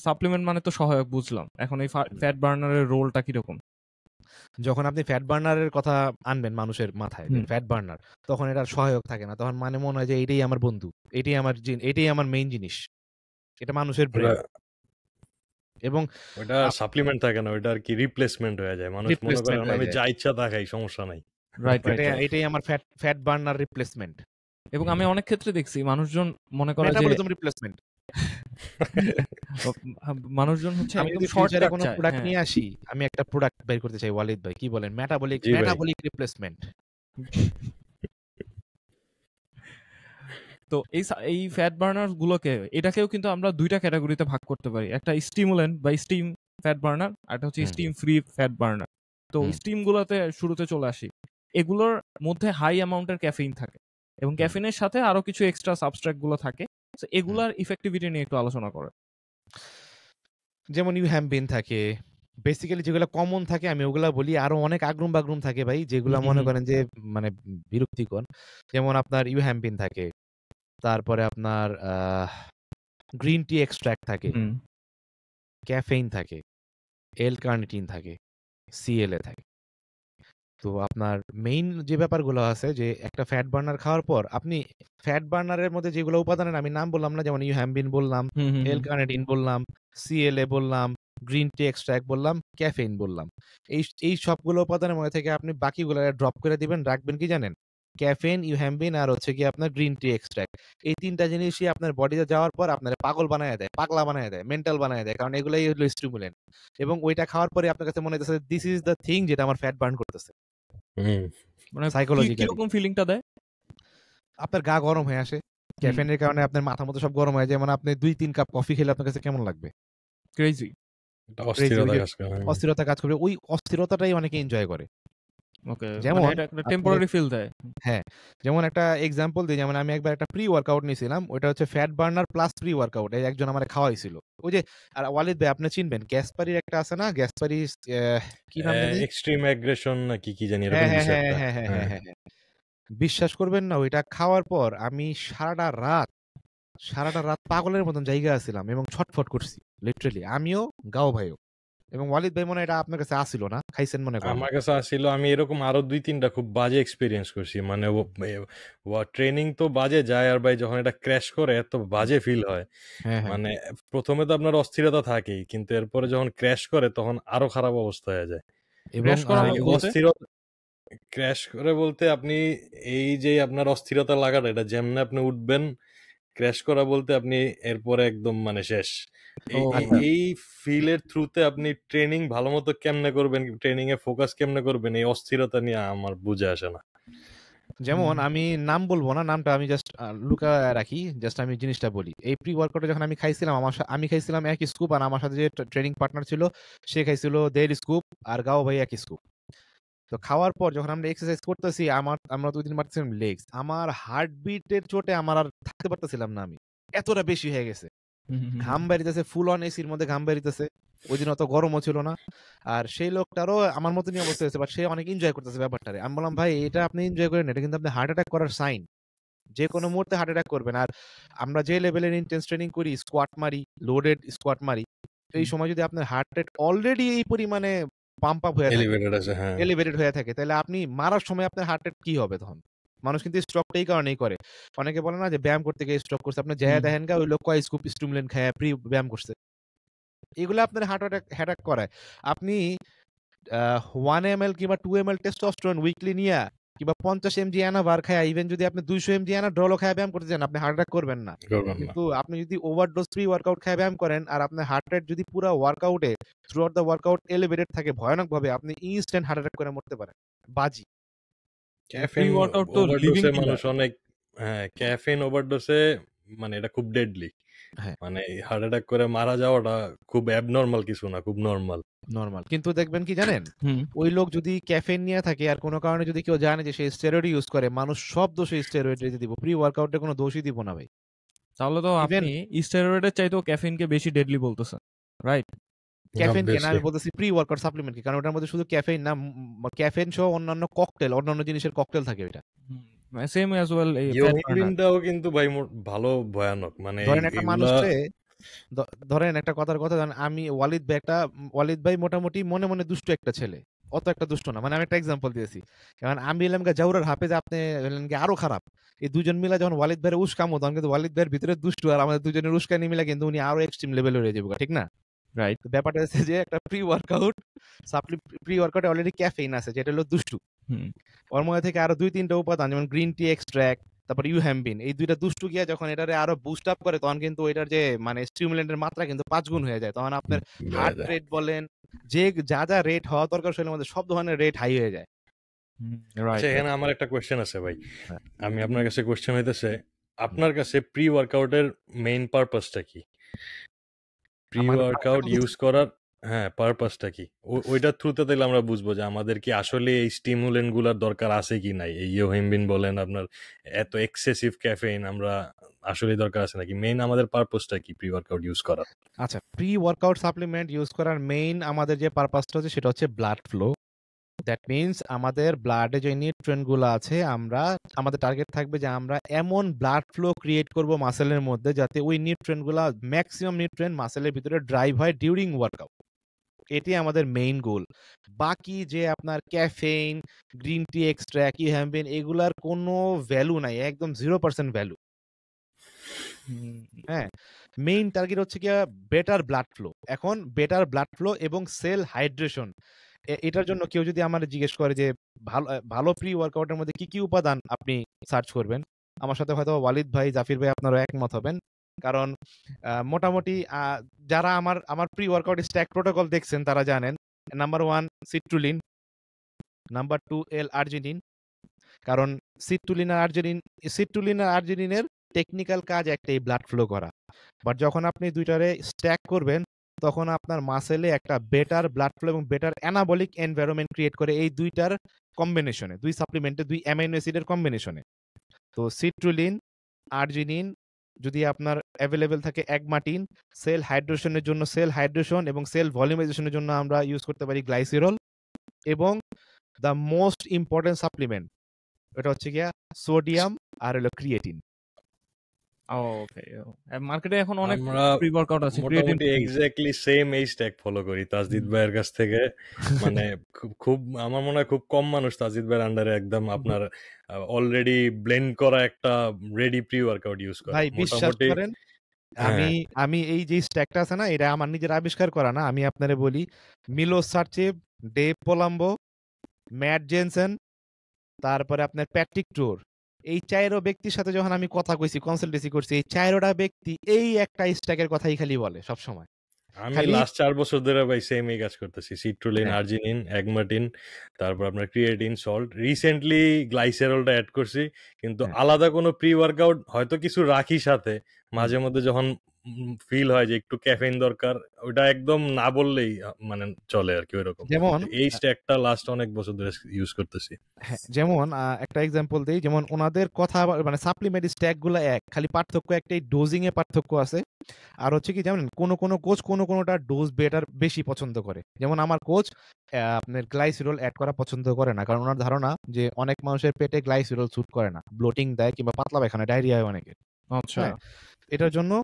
সাপ্লিমেন্ট মানে তো সহায়ক বুঝলাম, এখন এই ফ্যাট বার্নারের রোলটা কিরকম? যখন আপনি ফ্যাট বার্নারের কথা আনবেন মানুষের মাথায়, ফ্যাট বার্নার, তখন এটা সহায়ক থাকে না, তখন মানে মনে হয় যে এটাই আমার বন্ধু, এটাই আমার মেইন জিনিস, এটা মানুষের ব্রেন। এবং ওটা সাপ্লিমেন্ট থাকে না, ওটা আর কি রিপ্লেসমেন্ট হয়ে যায়। মানুষ মনে করে আমি যা ইচ্ছা তা খাই, সমস্যা নাই। রাইট, এটাই আমার ফ্যাট বার্নার রিপ্লেসমেন্ট। এবং আমি অনেক ক্ষেত্রে দেখছি মানুষজন মনে করে যে মেটাবলিজম রিপ্লেসমেন্ট। মানুষজন হচ্ছে আমি যদি ফিউচারে কোনো প্রোডাক্ট নিয়ে আসি, আমি একটা প্রোডাক্ট বের করতে চাই, ওয়ালিদ ভাই কি বলেন? Metabolic replacement. তো এই ফ্যাট বার্নার গুলোকে এটাকেও কিন্তু আমরা দুইটা ক্যাটাগরিতে ভাগ করতে পারি, একটা স্টিমুলেন্ট বা স্টিম ফ্যাট বার্নার, আর একটা হচ্ছে স্টিম ফ্রি ফ্যাট বার্নার। তো স্টিম গুলোতে শুরুতে চলে আসি, এগুলোর মধ্যে হাই অ্যামাউন্টের ক্যাফেইন থাকে এবং ক্যাফেইনের সাথে আরো কিছু এক্সট্রা সাবস্ট্রাক্ট গুলো থাকে। এগুলার ইফেক্টিভিটি নিয়ে একটু আলোচনা করে। যেমন ইউহ্যাম্বিন থাকে, বেসিক্যালি যেগুলো কমন থাকে আমি ওগুলা বলি। আরো অনেক আগরুম বাগরুম থাকে ভাই, যেগুলো মনে করেন যে মানে বিরক্তিকর। যেমন আপনার ইউহ্যাম্বিন থাকে, তারপরে আপনার গ্রিন টি এক্সট্রাক্ট থাকে, ক্যাফেইন থাকে, এল কার্নিটিন থাকে, সিএলএ থাকে। তো আপনার মেইন যে ব্যাপারগুলো আছে, যে একটা ফ্যাট বার্নার খাওয়ার পর আপনি ফ্যাট বার্নারের মধ্যে যেগুলো উপাদানের আমি নাম বললাম না, যেমন ইউহ্যাম্বিন বললাম, এল কার্নিটিন বললাম, সিএলএ বললাম, গ্রিন টি এক্সট্রাক্ট বললাম, ক্যাফেইন বললাম, এই সবগুলো উপাদানের মধ্যে থেকে আপনি বাকিগুলো ড্রপ করে দিবেন। রাখবেন কি জানেন? ক্যাফেইন, ইউহ্যাম্বিন আর হচ্ছে কি আপনার গ্রিন টি এক্সট্রাক্ট। এই তিনটা জিনিসই আপনার বডিতে যাওয়ার পর আপনার পাগল বানায় দেয়, পাগলা বানায় দেয়, মেন্টাল বানায় দেয়, কারণ এগুলাই হলো স্টিমুলেন্ট। এবং ওইটা খাওয়ার পরে আপনার কাছে মনে হচ্ছে দিস ইজ দ্য থিং যেটা আমার ফ্যাট বার্ন করতেছে। মানে সাইকোলজিক্যালি কিরকম ফিলিংটা দেয়? আপনার গা গরম হয়ে আসে, ক্যাফেইনের কারণে আপনার মাথা মতো সব গরম হয়ে যায়। মানে আপনি 2-3 কাপ কফি খেলে আপনার কাছে কেমন লাগবে? ক্রেজি, অস্থিরতা কাজ করবে। ওই অস্থিরতাটাই অনেকে এনজয় করে। ওকে, যেমন মানে এটা একটা টেম্পোরারি ফিল দেয়। হ্যাঁ, যেমন একটা এক্সাম্পল দিই, যেমন আমি একবার একটা প্রি ওয়ার্কআউট নিয়েছিলাম, ওটা হচ্ছে fat burner plus pre workout. একজন আমার খাওয়াইছিল। ওই যে, আর ওয়ালিদ ভাই আপনি চিনবেন, গ্যাসপারির একটা আছে না, গ্যাসপারি কি নাম জানি, এক্সট্রিম অ্যাগ্রেশন নাকি কি জানি হ্যাঁ এরকম হ্যাঁ কিছু হ্যাঁ একটা। হ্যাঁ হ্যাঁ হ্যাঁ হ্যাঁ। বিশ্বাস করবেন না, ওইটা খাওয়ার পর আমি সারাটা রাত পাগলের মতন জায়গা আছিলাম এবং ছটফট করছি লিটারালি, আমিও গাও ভাইও। এবং ওয়ালিদ ভাই মনে হয় এটা আপনার কাছে আসিল না, খাইছেন মনে করেন? আমার কাছে আসছিল, আমি এরকম আরো 2-3টা খুব বাজে এক্সপিরিয়েন্স করছি। মানে ট্রেনিং তো বাজে যায়, আর ভাই যখন এটা ক্র্যাশ করে এত বাজে ফিল হয়। হ্যাঁ হ্যাঁ। মানে প্রথমে তো আপনার অস্থিরতা থাকেই, কিন্তু এরপরে যখন ক্র্যাশ করে তখন আরো খারাপ অবস্থা হয়ে যায়। এবং ক্র্যাশ করে বলতে আপনি এই যে আপনার অস্থিরতা লাগাটা, এটা যেমনি আপনি উঠবেন, ক্র্যাশ করা বলতে আপনি এরপরে একদম মানে শেষ। এই ফিলের থ্রুতে আপনি ট্রেনিং ভালো মতো কেমনে করবেন, ট্রেনিং এ ফোকাস কেমনে করবেন, এই অস্থিরতা নিয়ে আমার বুঝে আসে না। যেমন আমি নাম বলবো না, নামটা আমি জাস্ট লুকায় রাখি, জাস্ট আমি জিনিসটা বলি। এই প্রি ওয়ার্কআউটে যখন আমি খাইছিলাম, আমি খাইছিলাম এক স্কুপ, আর আমার সাথে যে ট্রেনিং পার্টনার ছিল সে খাইছিল 1.5 স্কুপ, আর গাও ভাই 1 স্কুপ। তো খাওয়ার পর যখন আমরা এক্সারসাইজ করতেছি, আমরা 2 দিন মারতেছিলাম লেগস, আমার হার্টবিটের চোটে আমার আর থাকতে পারতেছিলাম না, আমি এতটা বেশি হয়ে গেছে, ঘাম বেরিতেছে, ফুল অন এসির মধ্যে ঘাম বেরিতেছে। ওই দিন অত গরমও ছিল না, আর সেই লোকটারও আমার মতনই অবস্থা হয়েছে, বাট সে অনেক এনজয় করতেছে ব্যাপারটারে। আমি বললাম ভাই এটা আপনি এনজয় করেন, এটা কিন্তু আপনি হার্ট অ্যাটাক করার সাইন, যে কোনো মুহূর্তে হার্ট অ্যাটাক করবেন। আর আমরা যে লেভেলের ইন্টেন্স ট্রেনিং করি, স্কোয়াট মারি, লোডেড স্কোয়াট মারি, এই সময় যদি আপনার হার্ট রেট অলরেডি এই পরিমাণে পাম্প আপ হয়ে থাকে, এলিভেটেড হয়ে থাকে, তাহলে আপনি মারার সময় আপনার হার্ট রেট কি হবে তখন? মানুষ কিন্তু স্ট্রোকটা এই কারণেই করে। অনেকে বলে না যে ব্যায়াম করতে গিয়ে স্ট্রোক করছে, আপনি জায়গা দেখেন গা ওই লোক কয় স্কুপ স্টিমুলেন্ট খায় প্রি ব্যায়াম করছে, এগুলো আপনার হার্ট অ্যাটাক করায়। আপনি 1 ml কিংবা 2 ml টেস্টোস্টেরন উইকলি নিয়ে, কিংবা 50 mg অ্যানাভার খায়, ইভেন যদি আপনি 200 mg অ্যানাড্রলও খায় ব্যায়াম করতে চান, আপনি হার্ট অ্যাটাক করবেন না। কিন্তু আপনি যদি ওভারডোজ প্রি ওয়ার্কআউট খায় ব্যায়াম করেন, আর আপনার হার্ট রেট যদি পুরো ওয়ার্কআউটে throughout the workout elevated থাকে ভয়ানক ভাবে, আপনি ইনস্ট্যান্ট হার্ট অ্যাটাক করে মরতে পারেন। বাজি। ক্যাফেইন ওভারডোজে মানুষ অনেক, ক্যাফেইন ওভারডোজে মানে এটা খুব ডেডলি। মানে হার্ট অ্যাটাক করে মারা যাওয়াটা খুব অ্যাবনর্মাল কিছু না, খুব নরমাল। কিন্তু দেখবেন কি জানেন, ওই লোক যদি ক্যাফেইন নিয়ে থাকে আর কোনো কারণে যদি কেউ জানে যে সে স্টেরয়েড ইউজ করে, মানুষ সব দোষে স্টেরয়েড দিয়ে দিব, প্রি ওয়ার্কআউটে কোনো দোষই দিব না ভাই। তাহলে তো আপনি স্টেরয়েডের চাইতেও ক্যাফেইনকে বেশি ডেডলি বলতেছেন, রাইট? ক্যাফেইন কেন আমি বলতেছি প্রি ওয়ার্কআউট সাপ্লিমেন্ট কি, কারণ ওটার মধ্যে শুধু ক্যাফেইন না, ক্যাফেইন সহ অন্যান্য ককটেল, অন্যান্য জিনিসের ককটেল থাকে ওটা। সেম অ্যাজ ওয়েল এই ইউরিনটাও কিন্তু ভাই ভালো ভয়ানক। মানে ধরেন একটা মানুষে, ধরেন একটা কথার কথা, আমি ওয়ালিদ ভাই মোটামুটি মনে মনে দুষ্ট একটা ছেলে, অত একটা দুষ্ট না। মানে আমি একটা এক্সাম্পল দিয়েছি, কারণ আমি এলাম জাউরার হাফেজ, আপনি আরো খারাপ। এই দুজন মিলা যখন ওয়ালিদ ভাইয়ের উস্কামো, তখন কিন্তু ওয়ালিদ ভাইয়ের ভিতরে দুষ্ট, আর আমাদের দুজনের উস্কানি মিলা কিন্তু উনি আরো এক্সট্রিম লেভেলে হয়ে যাবে, ঠিক না? রাইট। ব্যাপারটা হচ্ছে যে একটা প্রি ওয়ার্কআউটে অলরেডি ক্যাফেইন আছে, যেটা হলো দুষ্টু। ওর মধ্যে থেকে আরো 2-3টা উপাদান, যেমন গ্রিন টি এক্সট্রাক্ট, তারপর ইউহ্যাম্বিন, এই দুইটা দুষ্টু গিয়া যখন এটারে আরো বুস্ট আপ করে, তখন কিন্তু এটার যে মানে স্টিমুলেন্টের মাত্রা কিন্তু 5 গুণ হয়ে যায়। তখন আপনার হার্ট রেট বলেন, যে যা যা রেট হওয়া দরকার শরীরের মধ্যে, সব ধরনের রেট হাই হয়ে যায়। এখানে আমার একটা কোয়েশ্চেন আছে ভাই, আমি আপনার কাছে কোয়েশ্চেন হইতেছে, আপনার কাছে প্রি ওয়ার্কআউটের মেইন পারপাসটা কি? প্রি আমার ওয়ার্কআউট ইউজ করার পারপাসটা কি? ওইটার থ্রুতে তাইলে আমরা বুঝবো যে আমাদের কি আসলে এই স্টিমুলেন্ট গুলার দরকার আছে কি নাই। এই ইয়োহিম্বিন বলেন, আপনার এত এক্সেসিভ ক্যাফেইন আমরা আসলে দরকার আছে নাকি? মেইন আমাদের পারপাসটা কি প্রি ওয়ার্কআউট ইউজ করার? আচ্ছা, প্রি ওয়ার্কআউট সাপ্লিমেন্ট ইউজ করার মেইন আমাদের যে পারপাসটা হচ্ছে সেটা হচ্ছে ব্লাড ফ্লো। দ্যাট মিনস আমাদের ব্লাডে যে নিউট্রিয়েন্ট গুলো আছে, আমাদের টার্গেট থাকবে যে আমরা এমন ব্লাড ফ্লো ক্রিয়েট করব মাসেলের মধ্যে যাতে ওই নিউট্রিয়েন্ট গুলা, ম্যাক্সিমাম নিউট্রিয়েন্ট মাসেলের ভিতরে ড্রাইভ হয় ডিউরিং ওয়ার্কআউট। এটি আমাদের মেইন গোল। বাকি যে আপনার ক্যাফেইন, গ্রিন টি এক্সট্রাক্ট, ইহ্যাম্বিন, এগুলার কোনো ভ্যালু নাই, একদম 0% ভ্যালু। হ্যাঁ, মেইন টার্গেট হচ্ছে কি বেটার ব্লাড ফ্লো। এখন বেটার ব্লাড ফ্লো এবং সেল হাইড্রেশন, এটার জন্য কেউ যদি আমার জিজ্ঞেস করে যে ভালো প্রি ওয়ার্কআউটের মধ্যে কি কি উপাদান আপনি সার্চ করবেন, আমার সাথে হয়তো ওয়ালিদ ভাই, জাফির ভাই আপনারা একমত হবেন। কারণ মোটামুটি যারা আমার প্রি ওয়ার্কআউট স্ট্যাক প্রোটোকল দেখছেন তারা জানেন, নাম্বার 1 সিট্রুলিন, নাম্বার 2 L-আর্জিনিন। কারণ সিট্রুলিন আর আর্জিনিনের টেকনিক্যাল কাজ একটাই, ব্লাড ফ্লো করা। বাট যখন আপনি দুইটারে স্ট্যাক করবেন তখন আপনার মাসেলে একটা বেটার ব্লাড ফ্লো এবং বেটার অ্যানাবলিক এনভায়রনমেন্ট ক্রিয়েট করে এই দুইটার কম্বিনেশনে, দুই সাপ্লিমেন্টে, দুই অ্যামাইনো অ্যাসিডের কম্বিনেশনে। তো সিট্রুলিন, আর্জিনিন যদি আপনার অ্যাভেলেবেল থাকে, অ্যাগমাটিন সেল হাইড্রেশনের জন্য, সেল হাইড্রেশন এবং সেল ভলিউমাইজেশনের জন্য আমরা ইউজ করতে পারি গ্লাইসিরল। এবং দ্য মোস্ট ইম্পর্টেন্ট সাপ্লিমেন্ট এটা হচ্ছে গিয়া সোডিয়াম আর হলো ক্রিয়েটিন। ওকে, মার্কেটে এখন অনেক আমরা প্রি ওয়ার্কআউট আছে, ক্রিয়েটিন মোটামুটি এক্স্যাক্টলি সেম এই স্ট্যাক ফলো করি তাজদিদ ভাইয়ের কাছ থেকে। মানে খুব আমার মনে হয় খুব কম মানুষ তাজদিদ ভাইয়ের আন্ডারে একদম আপনার অলরেডি ব্লেন্ড করা একটা রেডি প্রি ওয়ার্কআউট ইউজ করে। ভাই বিশ্বাস মোটামুটি করেন, হ্যাঁ, আমি এই যে স্ট্যাকটা আছে না, এটা আমার নিজের আবিষ্কার করা না। আমি আপনারে বলি, মিলোস সার্চেভ, ডেভ পোলাম্বো, ম্যাট জেনসেন, তারপরে আপনার প্যাট্রিক টুর, এই চাইরো ব্যক্তির সাথে যখন আমি কথা কইছি, কনসালটেন্সি করছি, এই চাইরোটা ব্যক্তি এই একটা স্ট্যাকের কথাই খালি বলে সব সময়। আমি খালি লাস্ট 4 বছর ধরে ভাই সেম এই কাজ করতেছি। সিট্রুলিন, হ্যাঁ, আর্জিনিন, অ্যাগমাটিন, তারপর আপনার ক্রিয়েটিন, সল্ট, রিসেন্টলি গ্লাইসেরলটা অ্যাড করছি। কিন্তু হ্যাঁ। আলাদা কোনো প্রি ওয়ার্কআউট হয়তো কিছু রাখি সাথে, মাঝে মধ্যে যখন ফিল হয় যে একটু ক্যাফেইন দরকার, ওটা একদম না বললেই মানে চলে আর কি ওইরকম। যেমন এই স্ট্যাকটা লাস্ট অনেক বছর ধরে ইউজ করতেছি। হ্যাঁ, যেমন একটা এক্সাম্পল দেই, যেমন ওনাদের কথা মানে সাপ্লিমেন্ট স্ট্যাক গুলো এক, খালি পার্থক্য একটাই, ডোজিং এ পার্থক্য আছে। আর হচ্ছে কি জানেন, কোন কোচ কোনোটা ডোজ বেশি পছন্দ করে। যেমন আমার কোচ আপনার গ্লাইসিরল অ্যাড করা পছন্দ করে না, কারণ ওনার ধারণা যে অনেক মানুষের পেটে গ্লাইসিরল স্যুট করে না, ব্লোটিং দেয় কিংবা পাতলা পায়খানা, ডায়রিয়া হয় অনেকের। আচ্ছা, হ্যাঁ, এটার জন্য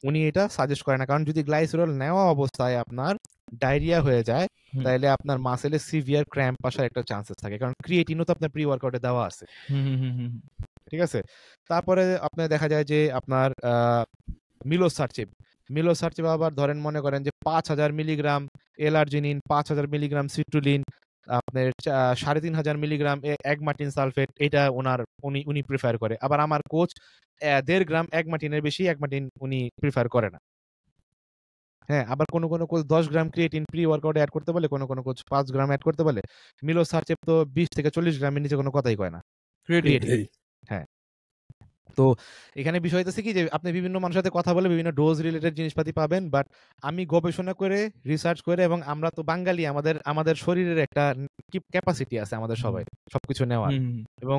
উনি এটা সাজেস্ট করে না। কারণ যদি গ্লাইসিরল নেওয়া অবস্থায় আপনার ডায়রিয়া হয়ে যায়, তাহলে আপনার মাসেলে সিভিয়ার ক্র্যাম্প আসার একটা চান্সেস থাকে, কারণ ক্রিয়েটিনও তো আপনার প্রি ওয়ার্কআউটে দেওয়া আছে। ঠিক আছে, তারপরে আপনার দেখা যায় যে আপনার মিলোস সার্চেভ আবার ধরেন মনে করেন যে 5000 মিলিগ্রাম এলার্জিনিন, 5000 মিলিগ্রাম সিট্রুলিন, আপনার 3500 মিলিগ্রাম অ্যাগমাটিন সালফেট, এটা উনি প্রিফার করে। আবার আমার কোচ 1.5 গ্রাম অ্যাগমাটিনের বেশি অ্যাগমাটিন উনি প্রিফার করে না। হ্যাঁ, আবার কোন কোচ 10 গ্রাম ক্রিয়েটিন প্রি ওয়ার্কআউটে অ্যাড করতে বলে, কোন কোচ 5 গ্রাম অ্যাড করতে বলে। মিলোস সার্চেভ তো 20 থেকে 40 গ্রামের নিচে কোনো কথাই কয় না ক্রিয়েটিন। হ্যাঁ, তো এখানে বিষয় হইতেছে কি যে আপনি বিভিন্ন মানুষের সাথে কথা বলে বিভিন্ন ডোজ রিলেটেড জিনিসপাতি পাবেন, বাট আমি গবেষণা করে, রিসার্চ করে, এবং আমরা তো বাঙালি, আমাদের শরীরের একটা ক্যাপাসিটি আছে আমাদের সবাই সবকিছু নেওয়ার, এবং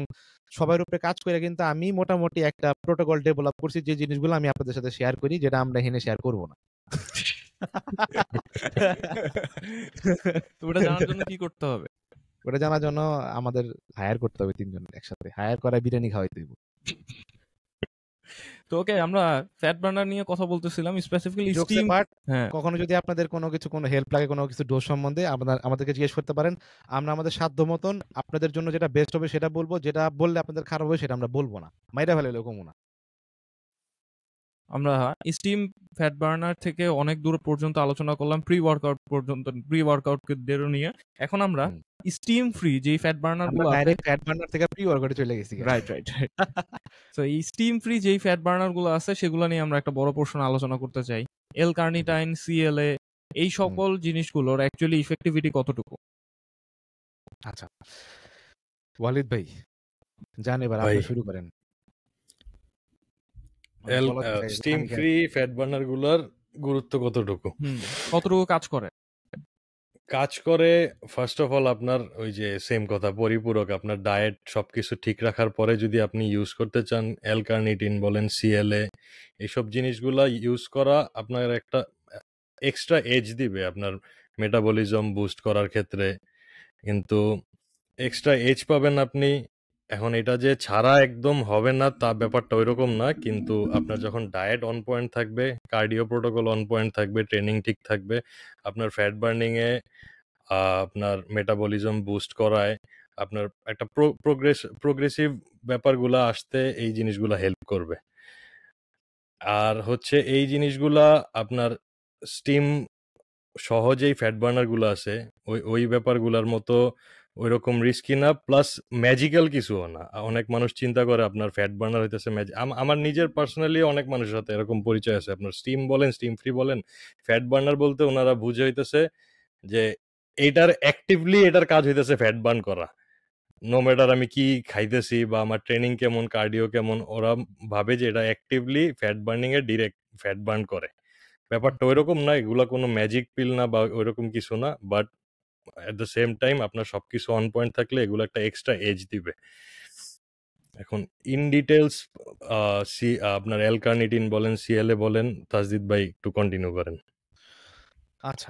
সবার উপরে কাজ করে কিন্তু আমি মোটামুটি একটা প্রোটোকল ডেভেলপ করছি, যে জিনিসগুলো আমি আপনাদের সাথে শেয়ার করি, যেটা আমরা এখানে শেয়ার করব না। তো ওটা জানার জন্য কি করতে হবে? ওটা জানার জন্য আমাদের হায়ার করতে হবে, 3 জন একসাথে হায়ার করা, বিরিয়ানি খাওয়াইতে হবে। তো ওকে, আমরা ফ্যাট বার্নার নিয়ে কথা বলতেছিলাম, স্পেসিফিক্যালি স্টিম। হ্যাঁ, কখনো যদি আপনাদের কোনো হেল্প লাগে, কোনো কিছু ডোজ সম্বন্ধে, আমাদেরকে জিজ্ঞেস করতে পারেন। আমরা আমাদের সাধ্য মতন আপনাদের জন্য যেটা বেস্ট হবে সেটা বলবো, যেটা বললে আপনাদের খারাপ হবে সেটা আমরা বলবো না, মাইরা ফেলে এরকম না। আমরা স্টিম ফ্যাট বার্নার থেকে অনেক দূর পর্যন্ত আলোচনা করলাম, প্রি ওয়ার্কআউট নিয়ে। এখন আমরা স্টিম ফ্রি যে ফ্যাট বার্নার গুলো আছে, ডাইরেক্ট ফ্যাট বার্নার থেকে প্রি ওয়ার্কআউটে চলে গেছি। রাইট। তো এই স্টিম ফ্রি যেই ফ্যাট বার্নার গুলো আছে সেগুলো নিয়ে আমরা একটা বড় পোর্শন আলোচনা করতে চাই। এল কার্নিটাইন, সিএলএ, এই সকল জিনিসগুলোর অ্যাকচুয়ালি ইফেক্টিভিটি কতটুকু? আচ্ছা ওয়ালিদ ভাই, জান এবার আপনি শুরু করেন। মানে বলা যায় স্টিম পানি ফ্রি ফ্যাট বার্নার গুলার গুরুত্ব কতটুকু? কতটুকু কাজ করে? কাজ করে ফার্স্ট অফ অল আপনার ওই যে সেম কথা, পরিপূরক আপনার ডায়েট সবকিছু ঠিক রাখার পরে যদি আপনি ইউজ করতে চান, অ্যালকার্নিটিন বলেন, সিএলএ, এইসব জিনিসগুলা ইউজ করা আপনার একটা এক্সট্রা এজ দিবে আপনার মেটাবলিজম বুস্ট করার ক্ষেত্রে। কিন্তু এক্সট্রা এজ পাবেন আপনি। এখন এটা যে ছাড়া একদম হবে না তা ব্যাপারটা ওইরকম না, কিন্তু আপনার যখন ডায়েট অন পয়েন্ট থাকবে, কার্ডিও প্রোটোকল অন পয়েন্ট থাকবে, ট্রেনিং ঠিক থাকবে, আপনার ফ্যাট বার্নিংয়ে আপনার মেটাবলিজম বুস্ট করায়, আপনার একটা প্রোগ্রেসিভ ব্যাপারগুলা আসতে এই জিনিসগুলা হেল্প করবে। আর হচ্ছে এই জিনিসগুলা আপনার স্টিম সহজেই ফ্যাট বার্নারগুলো আছে ওই ব্যাপারগুলোর মতো ওইরকম রিস্কি না, প্লাস ম্যাজিক্যাল কিছুও না। অনেক মানুষ চিন্তা করে আপনার ফ্যাট বার্নার হইতেছে আমার নিজের পার্সোনালি অনেক মানুষের সাথে এরকম পরিচয় আছে। আপনার স্টিম বলেন, স্টিম ফ্রি বলেন, ফ্যাট বার্নার বলতে ওনারা বুঝে হইতেছে যে এটার কাজ হইতেছে ফ্যাট বার্ন করা। নো ম্যাটার আমি কি খাইতেছি বা আমার ট্রেনিং কেমন, কার্ডিও কেমন, ওরা ভাবে যে এটা actively fat burning a direct fat burn করে। ব্যাপারটা ওইরকম না, এগুলা কোনো ম্যাজিক পিল না বা ওইরকম কিছু না, but at the same time আপনার সবকিছু অন পয়েন্ট থাকলে এগুলো একটা এক্সট্রা এজ দিবে। এখন ইন ডিটেলস আপনার অ্যালকার্নিটিন বলেন, সিএলএ বলেন, তাজদিদ ভাই একটু কন্টিনিউ করেন। আচ্ছা,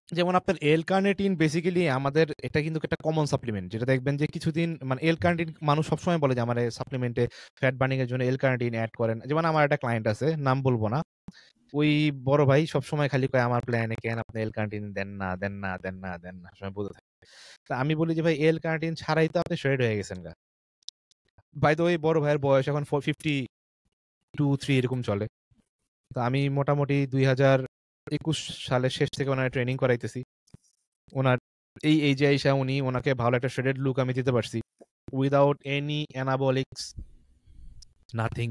যেমন আপনার এল কার্নিটিন বেসিক্যালি আমাদের এটা কিন্তু একটা কমন সাপ্লিমেন্ট, যেটা দেখবেন যে কিছুদিন মানে এল কার্নিটিন মানুষ সবসময় বলে যে আমার সাপ্লিমেন্টে ফ্যাট বার্নিং এর জন্য এল কার্নিটিন অ্যাড করেন। যেমন আমার একটা ক্লায়েন্ট আছে, নাম বলবো না, ওই বড় ভাই সবসময় খালি কয় আমার প্ল্যানে কেন আপনি এল কার্নিটিন দেন না দেন না দেন না দেন না, সময় বলতে থাকে। তা আমি বলি যে ভাই এল কার্নিটিন ছাড়াই তো আপনি শেড হয়ে গেছেন গা। ভাই তো ওই বড় ভাইয়ের বয়স এখন 52-53 এরকম চলে। তো আমি মোটামুটি 2021 সালের শেষ থেকে ওনার ট্রেনিং করাইতেছি। ওনার এই যে আইসা উনি ওনাকে ভালো একটা শেডেড লুক আমি দিতে পারছি উইদাউট এনি অ্যানাবলিক্স, নাথিং।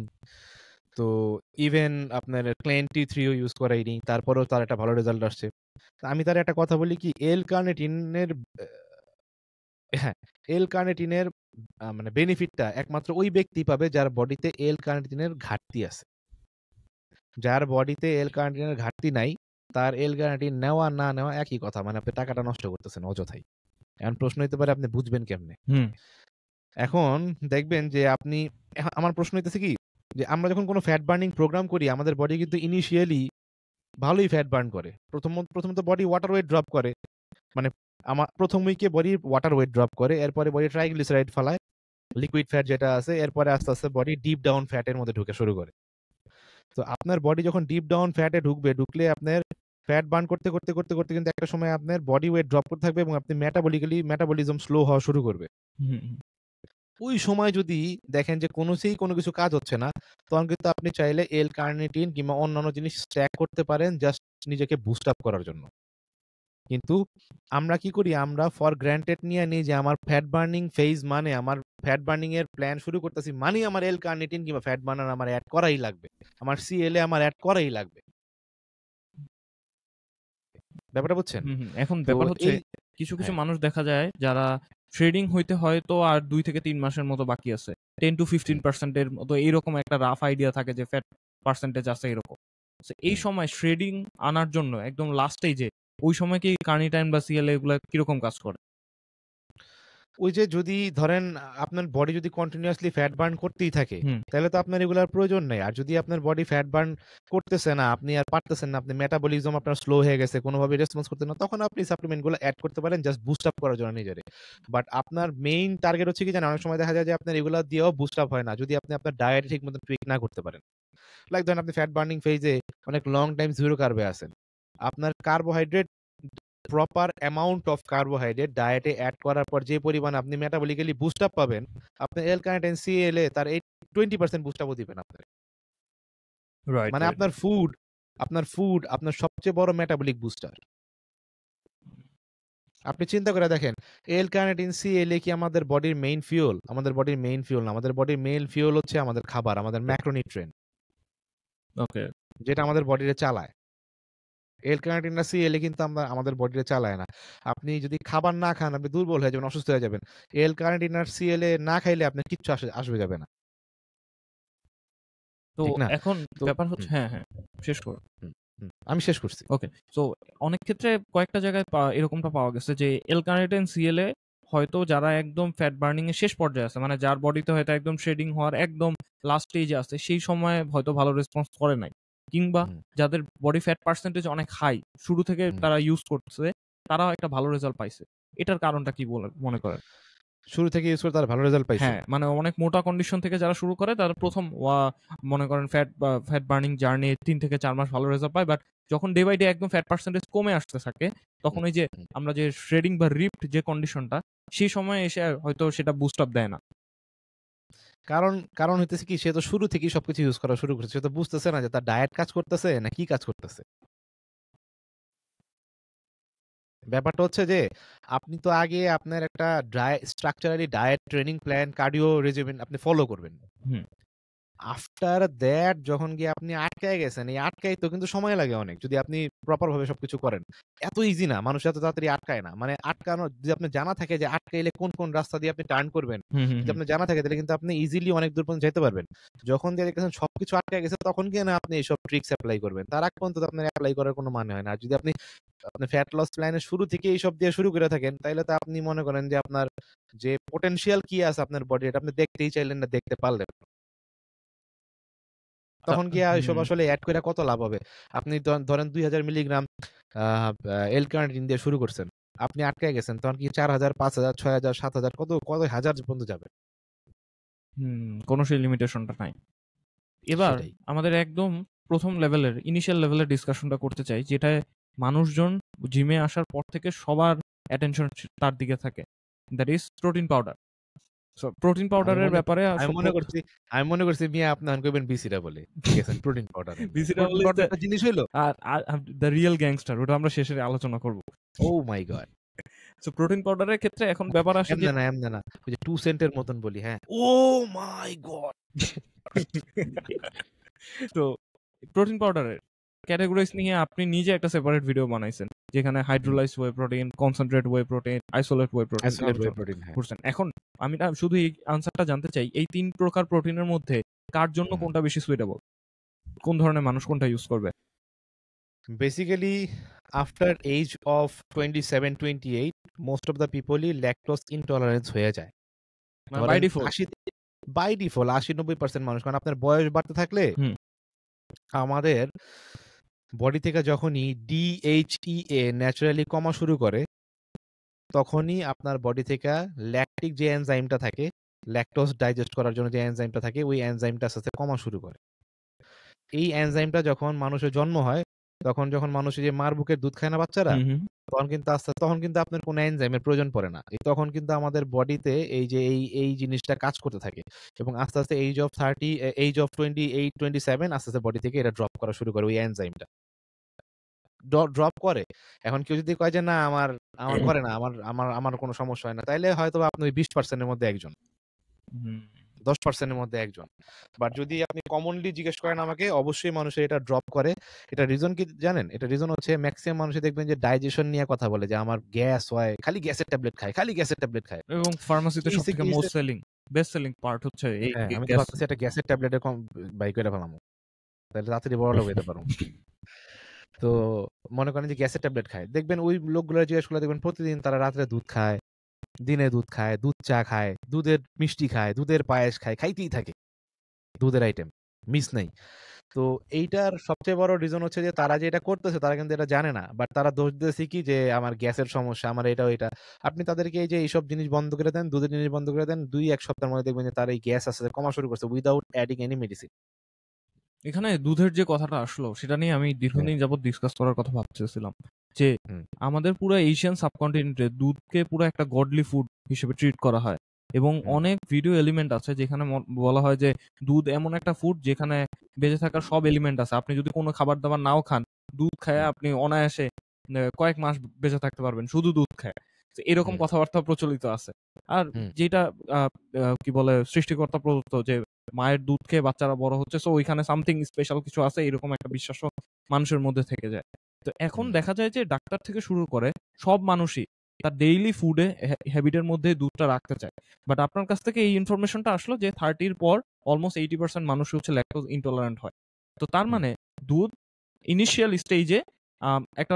তো ইভেন আপনার ক্লেন T3 ইউজ করাইনি, তারপরেও তার একটা ভালো রেজাল্ট আসছে। আমি তার একটা কথা বলি কি, এল কার্নিটিনের হ্যাঁ, এল কার্নিটিনের মানে বেনিফিটটা একমাত্র ওই ব্যক্তি পাবে যার বডিতে এল কার্নিটিনের ঘাটতি আছে। যার বডিতে এল কার্নিটিনের ঘাটতি নাই, তার এল কার্নিটিন নেওয়া না নেওয়া একই কথা, মানে আপনি টাকাটা নষ্ট করতেছেন অযথাই। এখন প্রশ্ন হইতে পারে আপনি বুঝবেন কেমনে। এখন দেখবেন যে আপনি আমার প্রশ্ন হইতেছে কি, যে আমরা যখন কোনো ফ্যাট বার্নিং প্রোগ্রাম করি আমাদের বডি কিন্তু ইনিশিয়ালি ভালোই ফ্যাট বার্ন করে। প্রথমত বডি ওয়াটার ওয়েট ড্রপ করে, মানে আমার প্রথম উইকে বডি ওয়াটার ওয়েট ড্রপ করে, এরপরে বডি ট্রাইগ্লিসারাইড ফালায়, লিকুইড ফ্যাট যেটা আছে, এরপরে আস্তে আস্তে বডি ডিপ ডাউন ফ্যাটের মধ্যে ঢুকে শুরু করে। তো আপনার বডি যখন ডিপ ডাউন ফ্যাটে ঢুকলে আপনার ফ্যাট বার্ন করতে করতে করতে করতে কিন্তু একটা সময় আপনার বডি ওয়েট ড্রপ করতে থাকবে এবং আপনি মেটাবলিজম স্লো হওয়া শুরু করবে। ওই সময় যদি দেখেন যে কোনো কিছু কাজ হচ্ছে না, তখন কিন্তু আপনি চাইলে এল কার্নিটিন কিংবা অন্যান্য জিনিস স্ট্যাক করতে পারেন জাস্ট নিজেকে বুস্ট আপ করার জন্য। কিন্তু আমরা কি করি, আমরা ফর গ্র্যান্টেড নিয়ে নিই যে আমার ফ্যাট বার্নিং ফেজ মানে আমার ফ্যাট বার্নিং এর প্ল্যান শুরু করতেছি মানে আমার এল কার্নিটিন কিংবা ফ্যাট বার্নার আমার অ্যাড করাই লাগবে, আমার সিএলএ আমার অ্যাড করাই লাগবে। ব্যাপারটা বুঝছেন? এখন ব্যাপার হচ্ছে কিছু কিছু মানুষ দেখা যায় যারা ট্রেডিং হইতে হয়তো আর 2 থেকে 3 মাসের মতো বাকি আছে, 10-15% এর মতো এইরকম একটা রাফ আইডিয়া থাকে যে ফ্যাট পার্সেন্টেজ আছে এরকম। এই সময় ট্রেডিং আনার জন্য একদম লাস্ট স্টেজে ওই সময় কি কার্নিটাইন বা সিএলএ এগুলা কিরকম কাজ করে? ওই যে যদি ধরেন আপনার বডি যদি কন্টিনিউয়াসলি ফ্যাট বার্ন করতেই থাকে, তাহলে তো আপনার এগুলোর প্রয়োজন নেই। আর যদি আপনার বডি ফ্যাট বার্ন করতেছে না, আপনি আর পারতেছেন না, আপনি মেটাবলিজম আপনার স্লো হয়ে গেছে, কোনোভাবে রেসপন্স করতে না, তখন আপনি সাপ্লিমেন্টগুলো অ্যাড করতে পারেন জাস্ট বুস্ট আপ করার জন্য নিজেরে। বাট আপনার মেইন টার্গেট হচ্ছে কি জানেন, অনেক সময় দেখা যায় যে আপনার এগুলো দিয়েও বুস্ট আপ হয় না যদি আপনি আপনার ডায়েট ঠিক মতো টুইক না করতে পারেন। লাইক ধরেন আপনি ফ্যাট বার্নিং ফেজে অনেক লং টাইম জিরো কার্বে আছেন, আপনার carbohydrate proper amount of carbohydrate ডায়েটে অ্যাড করার পর যে পরিমাণ আপনি মেটাবলিক্যালি বুস্ট আপ পাবেন, আপনার এল কার্নিটিন সিএলএ তার 20% বুস্ট আপও দিবেন আপনার। মানে আপনার ফুড আপনার সবচেয়ে বড় মেটাবলিক বুস্টার। আপনি চিন্তা করে দেখেন, এল কার্নিটিন সিএলএ কি আমাদের বডির মেইন ফিউল? আমাদের বডির মেইন ফিউল না, আমাদের বডির মেইন ফিউল হচ্ছে আমাদের খাবার, আমাদের ম্যাক্রোনিউট্রিয়েন্ট, ওকে, যেটা আমাদের বডিরে চালায়। এল কার্নিটিন না সিএলএ কিন্তু আমাদের বডিতে চালায় না। আপনি যদি খাবার না খান আপনি দুর্বল হয়ে যাবেন, অসুস্থ হয়ে যাবেন। এল কার্নিটিন আর সিএলএ না খাইলে আপনার কিচ্ছু আসবে যাবে না। তো ঠিক না? এখন তো ব্যাপার হচ্ছে হ্যাঁ, শেষ করুন। আমি শেষ করছি। ওকে। সো অনেক ক্ষেত্রে কয়েকটা জায়গায় এরকমটা পাওয়া গেছে যে L-carnitine CL-এ হয়তো যারা একদম ফ্যাট বার্নিং এর শেষ পর্যায়ে আছে, মানে যার বডিতে হয়তো একদম শেডিং হওয়ার একদম লাস্ট স্টেজে আছে, সেই সময় হয়তো ভালো রেসপন্স করে নাই। কিংবা যাদের বডি ফ্যাট পার্সেন্টেজ অনেক হাই, শুরু থেকে তারা ইউজ করতেছে, তারাও একটা ভালো রেজাল্ট পাইছে। এটার কারণটা কি মনে করেন? শুরু থেকে ইউজ করে তারা ভালো রেজাল্ট পাইছে। হ্যাঁ, মানে অনেক মোটা কন্ডিশন থেকে যারা শুরু করে তারা প্রথম মনে করেন ফ্যাট বার্নিং জার্নি 3 থেকে 4 মাস ভালো রেজাল্ট পায়, বাট যখন ডে বাই ডে একদম ফ্যাট পার্সেন্টেজ কমে আসতে থাকে, তখন ওই যে আমরা যে শ্রেডিং বা রিপড যে কন্ডিশনটা, সেই সময় এসে হয়তো সেটা বুস্ট আপ দেয় না। কারণ হইতেছে কি, সে তো শুরু থেকেই সবকিছু ইউজ করা শুরু করেছে, সে তো বুঝতেছে না যে তার ডায়েট কাজ করতেছে না কি কাজ করতেছে। ব্যাপারটা হচ্ছে যে আপনি তো আগে আপনার একটা structurally diet, training plan, cardio regimen আপনি ফলো করবেন। আফটার দ্যাট যখন গিয়ে আপনি আটকায় গেছেন, এই আটকাই তো কিন্তু সময় লাগে অনেক, যদি আপনি প্রপার ভাবে সবকিছু করেন। এত ইজি না, মানুষ এত তাড়াতাড়ি আটকায় না। মানে আটকানো যদি আপনার জানা থাকে যে আটকাইলে কোন কোন রাস্তা দিয়ে আপনি টার্ন করবেন, যদি আপনার জানা থাকে তাহলে কিন্তু আপনি ইজিলি অনেক দূর পর্যন্ত যেতে পারবেন। যখন দিয়ে দেখেছেন সবকিছু আটকায় গেছে, তখন গিয়ে না আপনি এইসব ট্রিক্স অ্যাপ্লাই করবেন। তার আগ পর্যন্ত আপনার অ্যাপ্লাই করার কোনো মানে হয় না। আর যদি আপনি ফ্যাট লস প্ল্যানের শুরু থেকে এইসব দিয়ে শুরু করে থাকেন, তাহলে তো আপনি মনে করেন যে আপনার যে পোটেনশিয়াল কি আছে আপনার বডি, এটা আপনি দেখতেই চাইলেন না, দেখতে পারলেন। তখন গিয়ে এইসব আসলে অ্যাড করে কত লাভ হবে? আপনি ধরেন 2000 মিলিগ্রাম L-carnitine দিয়ে শুরু করছেন, আপনি আটকায় গেছেন, তখন কি 4000, 5000, 6000, 7000 কত হাজার পর্যন্ত যাবে? কোনো সেই লিমিটেশনটা নাই। এবার আমাদের একদম প্রথম লেভেলের ইনিশিয়াল লেভেলের ডিসকাশনটা করতে চাই, যেটায় মানুষজন জিমে আসার পর থেকে সবার অ্যাটেনশন তার দিকে থাকে। That is protein powder. So protein পাউডারের ব্যাপারে আমি মনে করছি মিয়া আপনি কইবেন বিসিটা বলে। ঠিক আছে, প্রোটিন পাউডার। বিসিটা বলে একটা জিনিস হইলো, আর দ্য রিয়েল গ্যাংস্টার, ওটা আমরা শেষে আলোচনা করব। ও মাই গড। সো প্রোটিন পাউডারের ক্ষেত্রে এখন ব্যাপার আসে যে এমনে না ওই যে 2 সেন্টের মতন বলি। হ্যাঁ, ও মাই গড। তো প্রোটিন পাউডারের ক্যাটাগরিজ নিয়ে আপনি নিজে একটা সেপারেট ভিডিও বানাইছেন, যেখানে hydrolysed whey protein, concentrate whey protein, isolate whey protein করছেন। এখন আমি শুধু এই আনসারটা জানতে চাই, এই 3 প্রকার প্রোটিনের মধ্যে কার জন্য কোনটা বেশি সুইটেবল? কোন ধরনের মানুষ কোনটা ইউজ করবে? Basically after age of 27-28 most of the পিপলই ল্যাকটোজ ইনটলারেন্স হয়ে যায় বাই ডিফল্ট। 80-90% মানুষ, কারণ আপনার বয়স বাড়তে থাকলে আমাদের বডি থেকে যখনই DHEA ন্যাচারালি কমা শুরু করে, তখনই আপনার বডি থেকে ল্যাকটিক যে এনজাইমটা থাকে, ল্যাকটোজ ডাইজেস্ট করার জন্য যে এনজাইমটা থাকে, ওই এনজাইমটা আস্তে আস্তে কমা শুরু করে। এই এনজাইমটা যখন মানুষের জন্ম হয়, যখন মানুষের যে মার বুকের দুধ খায় না বাচ্চারা, তখন কিন্তু আপনার কোনো এনজাইমের প্রয়োজন পড়ে না। তখন কিন্তু আমাদের বডিতে এই জিনিসটা কাজ করতে থাকে, এবং আস্তে আস্তে এজ অফ 28-27 আস্তে আস্তে বডি থেকে এটা ড্রপ করা শুরু করে, ওই এনজাইমটা ড্রপ করে। এখন কেউ যদি কয় যে না আমার করে না, আমার কোনো সমস্যা হয় না, তাইলে হয়তো আপনি ওই 20% এর মধ্যে একজন, 10% এর মধ্যে একজন। বাট যদি আপনি কমনলি জিজ্ঞেস করেন আমাকে, অবশ্যই মানুষের এটা ড্রপ করে। এটা রিজন কি জানেন? এটা রিজন হচ্ছে ম্যাক্সিমাম মানুষই দেখবেন যে ডাইজেশন নিয়ে কথা বলে, যে আমার গ্যাস হয়, খালি গ্যাসের ট্যাবলেট খায়। এবং ফার্মাসিতে সবথেকে বেস্ট সেলিং পার্ট হচ্ছে এই আমি তো ভাবতেছি একটা গ্যাসের ট্যাবলেটের কম বাই করে ফেলাম, তাহলে তাড়াতাড়ি বড় লোক হতে পারবো। তো মনে করেন যে গ্যাসের ট্যাবলেট খায়, দেখবেন ওই লোকগুলো জিজ্ঞেস করলে দেখবেন প্রতিদিন তারা রাত্রে দুধ খায়, দিনে দুধ খায়, দুধ চা খায়, দুধের মিষ্টি খায়, দুধের পায়েস খায়, খাইতেই থাকে দুধের আইটেম, মিস নাই। তো এইটার সবচেয়ে বড় রিজন হচ্ছে যে তারা যে এটা করতেছে তারা কিন্তু এটা জানে না, বাট তারা দোষ দিতেছে কি যে আমার গ্যাসের সমস্যা, আমার এটা ওইটা। আপনি তাদেরকে এই যে এইসব জিনিস বন্ধ করে দেন, দুধের জিনিস বন্ধ করে দেন, 2-1 সপ্তাহের মধ্যে দেখবেন যে তার এই গ্যাস আস্তে আস্তে কমা শুরু করছে উইদাউট অ্যাডিং এনি মেডিসিন। এখানে দুধের যে কথাটা আসলো, সেটা নিয়ে আমি দীর্ঘদিন যাবত ডিসকাস করার কথা ভাবতেছিলাম, যে আমাদের পুরো এশিয়ান সাবকন্টিনেন্টে দুধকে পুরো একটা গডলি ফুড হিসেবে ট্রিট করা হয়, এবং অনেক ভিডিও এলিমেন্ট আছে যেখানে বলা হয় যে দুধ এমন একটা ফুড যেখানে বেঁচে থাকার সব এলিমেন্ট আছে। আপনি যদি কোনো খাবার দাবার নাও খান, দুধ খায় আপনি অনায়াসে কয়েক মাস বেঁচে থাকতে পারবেন শুধু দুধ খায়। এরকম কথাবার্তা প্রচলিত আছে। আর যেটা কি বলে সৃষ্টিকর্তা প্রদত্ত, যে মায়ের দুধ খেয়ে বাচ্চারা বড় হচ্ছে, সো ওইখানে সামথিং স্পেশাল কিছু আছে, এরকম একটা বিশ্বাসও মানুষের মধ্যে থেকে যায়। তো এখন দেখা যায় যে ডাক্তার থেকে শুরু করে সব মানুষই তার ডেইলি ফুডে হ্যাবিটের মধ্যে দুধটা রাখতে চায়। বাট আপনার কাছ থেকে এই ইনফরমেশনটা আসলো যে 30 পর অলমোস্ট 80% মানুষ হচ্ছে ল্যাকটোজ ইনটলারেন্ট হয়। তো তার মানে দুধ ইনিশিয়াল স্টেজে একটা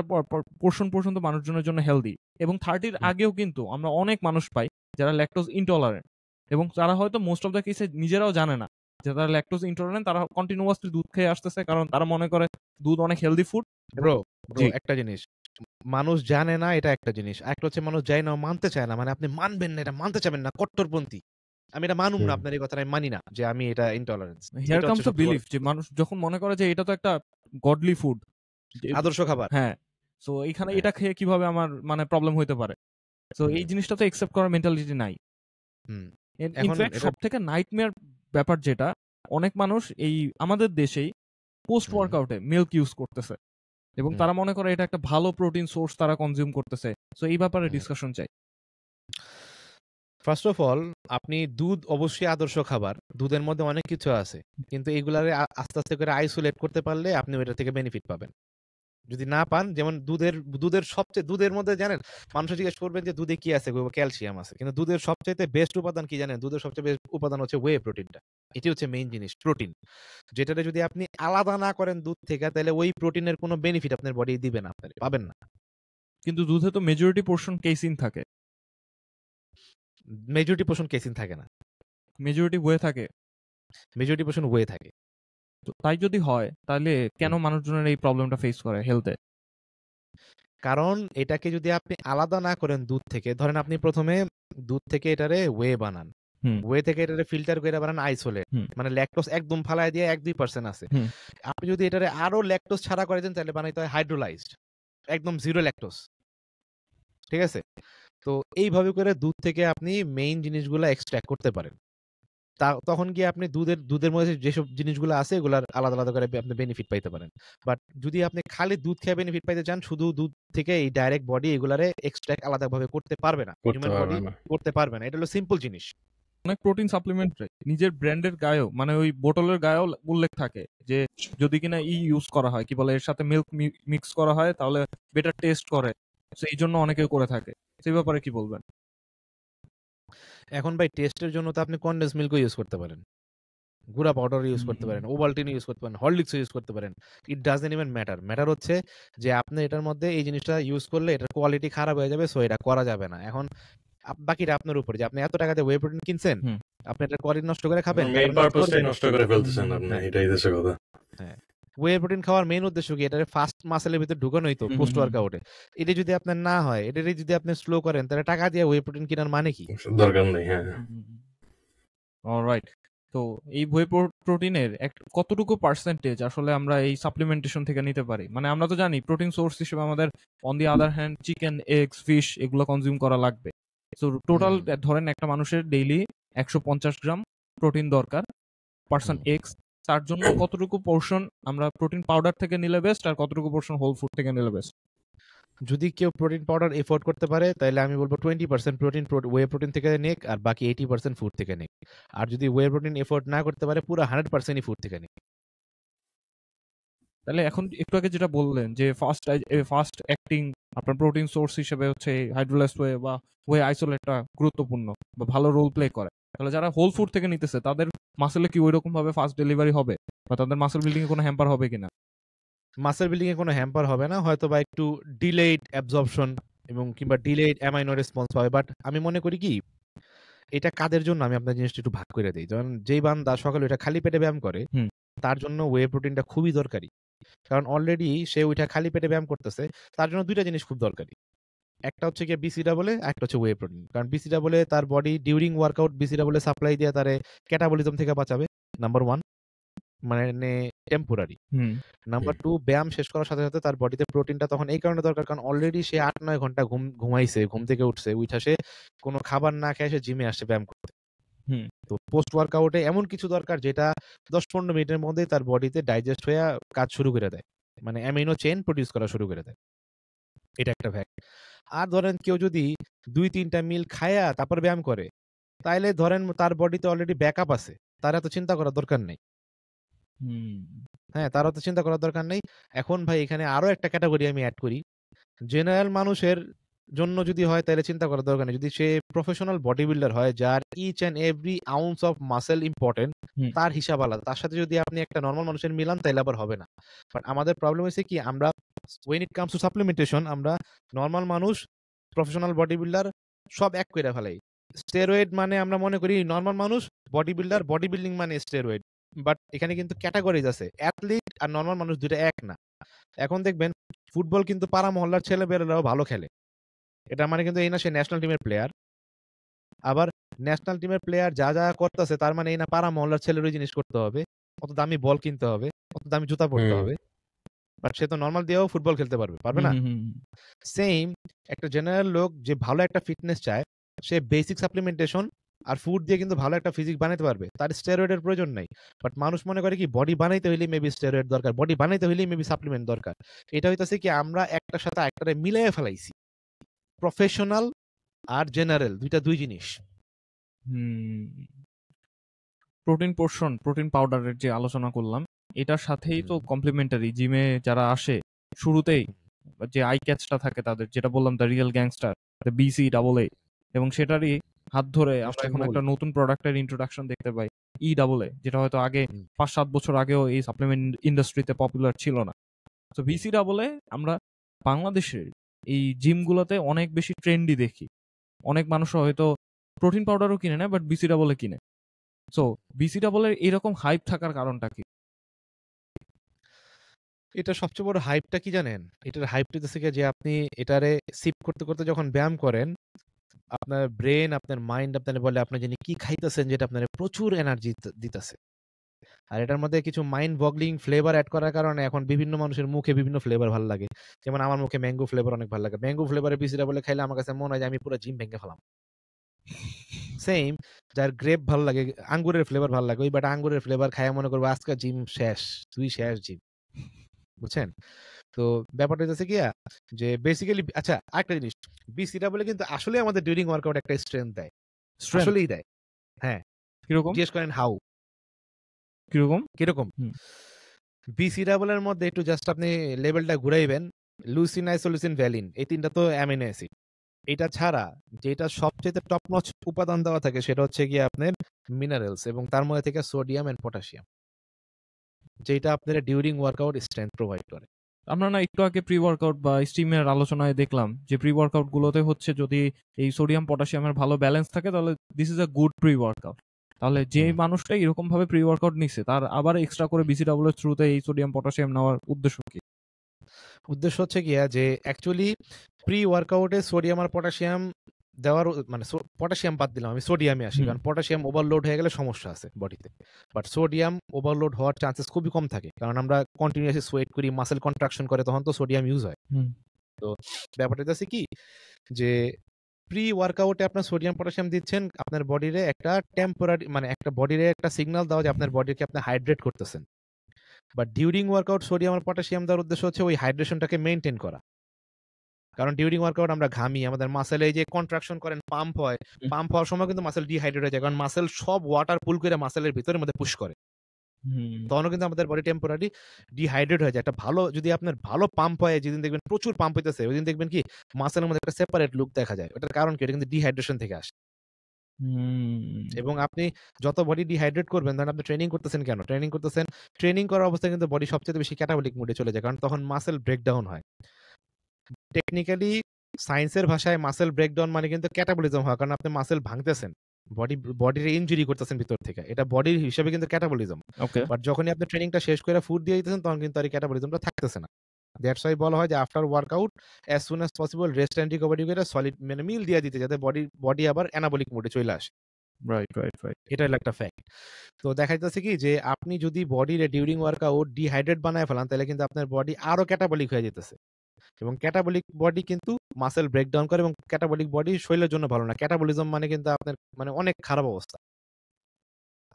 পোর্শন পর্যন্ত মানুষজনের জন্য হেলদি, এবং 30 আগেও কিন্তু আমরা অনেক মানুষ পাই যারা ল্যাকটোজ ইনটলারেন্ট, এবং তারা হয়তো মোস্ট অফ দ্য কেসে নিজেরাও জানে না যে তারা ল্যাকটোজ ইনটলারেন্ট। তারা কন্টিনিউয়াসলি দুধ খেয়ে আসতেছে কারণ তারা মনে করে দুধ অনেক হেলদি ফুড। ব্রো জি। একটা জিনিস, মানুষ জানে না, এটা একটা জিনিস। একটা হচ্ছে মানুষ যায় না, মানতে চায় না। মানে আপনি মানবেন না, এটা মানতে চাবেন না, কট্টরপন্থী। আমি এটা মানুম না, আপনার এই কথাটা আমি মানি না যে আমি এটা ইনটলারেন্স। হিয়ার এটা কামস হচ্ছে টু সবচেয়ে বড় বিলিফ যে মানুষ যখন মনে করে যে এটা তো একটা গডলি ফুড, আদর্শ খাবার। হ্যাঁ, সো এখানে হ্যাঁ। এটা খেয়ে কিভাবে আমার মানে প্রবলেম হইতে পারে। সো এই জিনিসটা তো একসেপ্ট করার মেন্টালিটি নাই। হুম। ইনফ্যাক্ট এটা সবথেকে নাইটমেয়ার ব্যাপার যেটা, অনেক মানুষ এই আমাদের দেশেই পোস্ট ওয়ার্কআউটে মিল্ক ইউজ করতেছে এবং তারা মনে করে এটা একটা ভালো প্রোটিন সোর্স তারা কনজিউম করতেছে। সো এই ব্যাপারে ডিসকাশন চাই। ফার্স্ট অফ অল, আপনি দুধ অবশ্যই আদর্শ খাবার, দুধের মধ্যে অনেক কিছু আছে, কিন্তু এগুলারে আস্তে আস্তে করে আইসোলেট করতে পারলে আপনি ওইটা থেকে বেনিফিট পাবেন। যদি না পান, যেমন দুধের মধ্যে জানেন, মানুষ জিজ্ঞেস করবেন যে দুধে কি আছে, ক্যালসিয়াম আছে, কিন্তু দুধের সবচেয়ে বেস্ট উপাদান কি জানেন? দুধের সবচেয়ে বেস্ট উপাদান হচ্ছে ওয়ে প্রোটিনটা। এটি হচ্ছে মেইন জিনিস, প্রোটিন, যেটাতে যদি আপনি আলাদা না করেন দুধ থেকে, তাহলে ওই প্রোটিনের কোনো বেনিফিট আপনার বডি দিবে না, আপনার পাবেন না। কিন্তু দুধে তো মেজরিটি পোর্শন কেসিন থাকে। মেজরিটি পোর্শন কেসিন থাকে না, মেজরিটি ওয়ে থাকে। মেজরিটি পোর্শন ওয়ে থাকে। তো তাই যদি হয় তাহলে কেন মানুষজনের এই প্রবলেমটা ফেস করে হেলথে? কারণ এটাকে যদি আপনি আলাদা না করেন দুধ থেকে, ধরেন আপনি প্রথমে দুধ থেকে এটারে ওয়ে বানান, ওয়ে থেকে এটারে ফিল্টার করে বানান আইসোলেট, মানে ল্যাকটোজ একদম ফালায় দিয়ে 1-2% আছে। আপনি যদি এটারে আরো ল্যাকটোজ ছাড়া করে দেন, তাহলে বানাইতে হয় হাইড্রোলাইজড, একদম জিরো ল্যাকটোজ। ঠিক আছে? তো এইভাবে করে দুধ থেকে আপনি মেইন জিনিসগুলো এক্সট্রাক্ট করতে পারেন। তখন গিয়ে আপনি দুধের মধ্যে যেসব জিনিসগুলো আছে এগুলার আলাদা আলাদা করে আপনি বেনিফিট পাইতে পারেন। বাট যদি আপনি খালি দুধ খেয়ে বেনিফিট পাইতে চান, শুধু দুধ থেকে এই ডাইরেক্ট বডি এগুলারে এক্সট্রাক্ট আলাদাভাবে করতে পারবে না, হিউম্যান বডি করতে পারবে না। এটা হলো সিম্পল জিনিস। অনেক প্রোটিন সাপ্লিমেন্ট নিজের ব্র্যান্ডের গায়েও, মানে ওই বোতলের গায়েও উল্লেখ থাকে যে যদি কিনা ইউজ করা হয়, কি বলে, এর সাথে মিল্ক মিক্স করা হয় তাহলে বেটার টেস্ট করে। এই জন্য অনেকে করে থাকে। সেই ব্যাপারে কি বলবেন? এখন ভাই টেস্টের জন্য তো আপনি কনডেন্স মিল্কও ইউজ করতে পারেন, গুঁড়া পাউডার ইউজ করতে পারেন, ওভালটিন ইউজ করতে পারেন, হরলিক্স ইউজ করতে পারেন। It doesn't even matter. Matter হচ্ছে যে আপনি এটার মধ্যে এই জিনিসটা ইউজ করলে এটার কোয়ালিটি খারাপ হয়ে যাবে, সো এটা করা যাবে না। এখন বাকিটা আপনার উপর, যে আপনি এত টাকা দিয়ে ওয়ে প্রোটিন কিনছেন, আপনি এটার কোয়ালিটি নষ্ট করে খাবেন, মেইন পারপাসটাই নষ্ট করে ফেলতেছেন আপনি, এটাই দেশে কথা। হ্যাঁ, ওয়ে প্রোটিন খাওয়ার মেইন উদ্দেশ্য কি? এটারে ফাস্ট মাসেলের ভিতরে ঢুকানোই তো, পোস্ট ওয়ার্কআউটে। এটা যদি আপনার না হয়, এটারে যদি আপনি স্লো করেন, তাহলে টাকা দিয়ে ওয়ে প্রোটিন কেনার মানে কি? দরকার নেই। হ্যাঁ, অলরাইট। তো এই ওয়ে প্রোটিনের কতটুকু পার্সেন্টেজ আসলে আমরা এই সাপ্লিমেন্টেশন থেকে নিতে পারি? মানে আমরা তো জানি প্রোটিন সোর্স হিসেবে আমাদের on the other hand chicken, eggs, fish এগুলো কনজিউম করা লাগবে। তো টোটাল ধরেন একটা মানুষের ডেইলি 150 গ্রাম প্রোটিন দরকার পার্সন এক্স। তার জন্য কতটুকু পোর্শন আমরা প্রোটিন পাউডার থেকে নিলে বেস্ট, আর কতটুকু পোর্শন হোল ফুড থেকে নিলে বেস্ট? যদি কেউ প্রোটিন পাউডার এফোর্ড করতে পারে, তাহলে আমি বলবো 20% প্রোটিন ওয়ে প্রোটিন থেকে নিক, আর বাকি 80% ফুড থেকে নিক। আর যদি ওয়ে প্রোটিন এফোর্ড না করতে পারে, পুরো 100%ই ফুড থেকে নিক। তাহলে এখন একটু আগে যেটা বললেন যে ফাস্ট অ্যাক্টিং আপনার প্রোটিন সোর্স হিসেবে হচ্ছে হাইড্রোলাইজড ওয়ে বা ওয়ে আইসোলেটটা গুরুত্বপূর্ণ বা ভালো রোল প্লে করে, তাহলে যারা হোল ফুড থেকে নিতেছে তাদের মাসেলে কি ওইরকম ভাবে ফাস্ট ডেলিভারি হবে, বা তাদের মাসেল বিল্ডিং এ কোনো হ্যাম্পার হবে কিনা? মাসেল বিল্ডিং এ কোনো হ্যাম্পার হবে না, হয়তো বা একটু ডিলেড অ্যাবজর্পশন এবং কিংবা ডিলেড অ্যামাইনো রেসপন্স পাবে। বাট আমি মনে করি কি, এটা কাদের জন্য, আমি আপনার জিনিসটা একটু ভাগ করে দিই। যেমন যেই বান্দা সকালে ওইটা খালি পেটে ব্যায়াম করে, তার জন্য ওয়ে প্রোটিনটা খুবই দরকারি। কারণ অলরেডি সে ওইটা খালি পেটে ব্যায়াম করতেছে, তার জন্য দুইটা জিনিস খুব দরকারি। একটা হচ্ছে গিয়ে BCAA, একটা হচ্ছে ওয়ে প্রোটিন। কারণ BCAA তার body during workout BCAA supply দিয়ে তারে ক্যাটাবলিজম থেকে বাঁচাবে, নাম্বার 1, মানে টেম্পোরারি। নাম্বার 2, ব্যায়াম শেষ করার সাথে সাথে তার বডিতে প্রোটিনটা তখন এই কারণে দরকার, কারণ অলরেডি সে 8-9 ঘন্টা ঘুমাইছে, ঘুম থেকে উঠছে, উঠা সে কোনো খাবার না খেয়ে সে জিমে আসছে ব্যায়াম করতে। তো পোস্ট ওয়ার্কআউটে এমন কিছু দরকার যেটা 10-15 মিনিটের মধ্যে তার বডিতে ডাইজেস্ট হয়ে কাজ শুরু করে দেয়, মানে অ্যামিনো চেইন প্রডিউস করা শুরু করে দেয়। এটা একটা ফ্যাক্ট। আর ধরেন কেউ যদি 2-3টা মিল খায়া তারপর ব্যায়াম করে, তাইলে ধরেন তার বডিতে অলরেডি ব্যাকআপ আছে, তার এত চিন্তা করার দরকার নেই। হ্যাঁ, তার অত চিন্তা করার দরকার নেই। এখন ভাই এখানে আরো একটা ক্যাটাগরি আমি অ্যাড করি, জেনারেল মানুষের জন্য যদি হয় তাহলে চিন্তা করার দরকার নেই। যদি সে প্রফেশনাল বডি বিল্ডার হয় যার each and every ounce of muscle important, hmm. তার হিসাব আলাদা। তার সাথে যদি আপনি একটা নরমাল মানুষের মিলান তাহলে আবার হবে না। বাট আমাদের প্রবলেম হচ্ছে কি, আমরা when it comes to supplementation আমরা নরমাল মানুষ, প্রফেশনাল বডি বিল্ডার সব এক কইরা ফেলাই। স্টেরয়েড মানে আমরা মনে করি নরমাল মানুষ, বডি বিল্ডার, বডি বিল্ডিং মানে স্টেরয়েড। বাট এখানে কিন্তু ক্যাটাগরিজ আছে। অ্যাথলিট আর নরমাল মানুষ দুটো এক না। এখন দেখবেন ফুটবল কিন্তু পাড়া মহল্লার ছেলেমেয়েরাও ভালো খেলে। এটা মানে কিন্তু এই না সে ন্যাশনাল টিমের প্লেয়ার। আবার ন্যাশনাল টিমের প্লেয়ার যা যা করতেছে তার মানে এই না পাড়া মহল্লার ছেলের ওই জিনিস করতে হবে, অত দামি বল কিনতে হবে, অত দামি জুতা পরতে হবে। বাট সে তো নর্মাল দিয়েও ফুটবল খেলতে পারবে, পারবে না? সেম একটা জেনারেল লোক যে ভালো একটা ফিটনেস চায়, সে বেসিক সাপ্লিমেন্টেশন আর ফুড দিয়ে কিন্তু ভালো একটা ফিজিক বানাতে পারবে, তার স্টেরয়েডের প্রয়োজন নাই। বাট মানুষ মনে করে কি বডি বানাইতে হইলে মেবি স্টেরয়েড দরকার, বডি বানাইতে হইলে মেবি সাপ্লিমেন্ট দরকার। এটা হইতাছে কি আমরা একটার সাথে একটারে মিলাই ফেলাইছি। প্রফেশনাল আর জেনারেল দুই জিনিস। প্রোটিন পোর্শন, প্রোটিন পাউডারের যে আলোচনা করলাম, এটার সাথেই তো কমপ্লিমেন্টারি। জিমে যারা আসে শুরুতেই যে আই ক্যাচটা থাকে তাদের, যেটা বললাম the real gangster, the BCAA, এবং সেটারই হাত ধরে আমরা এখন একটা নতুন প্রোডাক্টের ইন্ট্রোডাকশন দেখতে পাই, EAA, যেটা হয়তো আগে 5-7 বছর আগেও এই সাপ্লিমেন্ট ইন্ডাস্ট্রিতে পপুলার ছিল না। তো BCAA আমরা বাংলাদেশের এই জিমগুলোতে অনেক বেশি ট্রেন্ডি দেখি। অনেক মানুষ হয়তো প্রোটিন পাউডারও কিনে না, বাট BCAA কিনে। সো BCAA এরকম হাইপ থাকার কারণটা কি? এটা সবচেয়ে বড় হাইপটা কি জানেন? এটার হাইপটা হচ্ছে যে আপনি এটারে সিপ করতে করতে যখন ব্যায়াম করেন, আপনার ব্রেন, আপনার মাইন্ড আপনার বলে আপনি জানি কি খাইতেছেন, যেটা আপনার প্রচুর এনার্জি দিতেছে। আর এটার মধ্যে কিছু মাইন্ড বগলিং ফ্লেভার অ্যাড করার কারণে এখন বিভিন্ন মানুষের মুখে বিভিন্ন ফ্লেভার ভালো লাগে। যেমন আমার মুখে ম্যাঙ্গো ফ্লেভার অনেক ভালো লাগে। ম্যাঙ্গো ফ্লেভারে BCAA খাইলে আমার কাছে মনে হয় যে আমি পুরো জিম ভেঙে ফেলাম। সেম যার গ্রেপ ভালো লাগে, আঙ্গুরের ফ্লেভার ভালো লাগে, ওই বাট আঙ্গুরের ফ্লেভার খাইয়া মনে করবো আজকে জিম শেষ, তুই শেষ জিম। বুঝছেন? তো ব্যাপারটা হচ্ছে কি যে বেসিক্যালি, আচ্ছা আরেকটা জিনিস, BCAA কিন্তু আসলে আমাদের ডিউরিং ওয়ার্কআউট একটা স্ট্রেংথ দেয়, আসলেই দেয়। হ্যাঁ, কিরকম? জিজ্ঞেস করেন হাউ, কিরকম? BCAA এর মধ্যে একটু জাস্ট আপনি লেভেলটা ঘুরাইবেন, লুসিন, আইসোলিউসিন, ভ্যালিন, এই তিনটা তো অ্যামিনো অ্যাসিড। এটা ছাড়া যেটা সবচেয়ে টপ নচ উপাদান দেওয়া থাকে সেটা হচ্ছে গিয়ে আপনার মিনারেলস, এবং তার মধ্যে থেকে সোডিয়াম এন্ড পটাশিয়াম, যেটা আপনার ডিউরিং ওয়ার্কআউট স্ট্রেংথ প্রোভাইড করে। আমরা না একটু আগে প্রি ওয়ার্কআউট বা স্টিমের আলোচনায় দেখলাম যে প্রি ওয়ার্কআউট গুলোতে হচ্ছে যদি এই সোডিয়াম পটাশিয়ামের ভালো ব্যালেন্স থাকে তাহলে this is a good pre workout. তাহলে যে মানুষটা এরকম ভাবে প্রি ওয়ার্কআউট নিছে তার আবার এক্সট্রা করে BCAA এর থ্রুতে এই সোডিয়াম পটাশিয়াম নেওয়ার উদ্দেশ্য কি? উদ্দেশ্য হচ্ছে গিয়া যে অ্যাকচুয়ালি প্রি ওয়ার্কআউটে সোডিয়াম আর পটাশিয়াম দেওয়ার, মানে পটাশিয়াম বাদ দিলাম, আমি সোডিয়ামে আসি, কারণ পটাশিয়াম ওভারলোড হয়ে গেলে সমস্যা আছে বডিতে। বাট সোডিয়াম ওভারলোড হওয়ার চান্সেস খুবই কম থাকে, কারণ আমরা কন্টিনিউয়াসলি সোয়েট করি, মাসেল কন্ট্রাকশন করে, তখন তো সোডিয়াম ইউজ হয়। তো ব্যাপারটা হচ্ছে কি যে প্রি ওয়ার্কআউটে আপনার সোডিয়াম পটাশিয়াম দিচ্ছেন আপনার বডিরে একটা টেম্পোরারি, মানে একটা বডিরে একটা সিগন্যাল দেওয়া যে আপনার বডিকে আপনি হাইড্রেট করতেছেন। বাট ডিউরিং ওয়ার্কআউট সোডিয়াম আর পটাশিয়াম দেওয়ার উদ্দেশ্য হচ্ছে ওই হাইড্রেশনটাকে মেনটেন করা। কারণ ডিউরিং ওয়ার্কআউট আমরা ঘামি, আমাদের মাসেল এই যে কন্ট্রাকশন করেন, পাম্প হয়, পাম্প হওয়ার সময় কিন্তু মাসেল ডিহাইড্রেট হয়ে যায়, কারণ মাসেল সব ওয়াটার পুল করে মাসেলের ভিতরের মধ্যে পুশ করে। তখনও কিন্তু আমাদের বডি টেম্পোরারি ডিহাইড্রেট হয়ে যায়। একটা ভালো, যদি আপনার ভালো পাম্প হয়, যেদিন দেখবেন প্রচুর পাম্প হইতেছে, ওই দিন দেখবেন কি মাসেলের মধ্যে একটা সেপারেট লুক দেখা যায়। ওটার কারণ কি? এটা কিন্তু ডিহাইড্রেশন থেকে আসে। এবং আপনি যত বডি ডিহাইড্রেট করবেন, ধরেন আপনি ট্রেনিং করতেছেন, কেন ট্রেনিং করতেছেন? ট্রেনিং করার অবস্থায় কিন্তু বডি সবচেয়ে বেশি ক্যাটাবলিক মুডে চলে যায়, কারণ তখন মাসেল ব্রেকডাউন হয়। টেকনিক্যালি সায়েন্সের ভাষায় মাসেল ব্রেকডাউন মানে কিন্তু ক্যাটাবলিজম হয়, কারণ আপনি মাসেল ভাঙতেছেন, বডির ইনজুরি করতেছেন ভিতর থেকে, এটা বডির হিসেবে কিন্তু ক্যাটাবলিজম। বাট যখনই আপনি ট্রেনিংটা শেষ করে ফুড দিয়ে দিতেছেন, তখন কিন্তু আর ক্যাটাবলিজমটা থাকতেছে না। দ্যাটস ওয়াই বলা হয় যে after workout as soon as possible rest and recovery করে সলিড মানে মিল দিয়ে দিতে, যাতে বডি আবার অ্যানাবলিক মোডে চলে আসে। রাইট। এটা হলো একটা ফ্যাক্ট। তো দেখা যাচ্ছে কি যে আপনি যদি বডির ডিউরিং ওয়ার্কআউট ডিহাইড্রেট বানায় ফেলান, তাহলে কিন্তু আপনার বডি আরো ক্যাটাবলিক হয়ে যেতেছে, এবং ক্যাটাবলিক বডি কিন্তু মাসেল ব্রেকডাউন করে, এবং ক্যাটাবলিক বডি শরীরের জন্য ভালো না। ক্যাটাবলিজম মানে কিন্তু আপনার মানে অনেক খারাপ অবস্থা,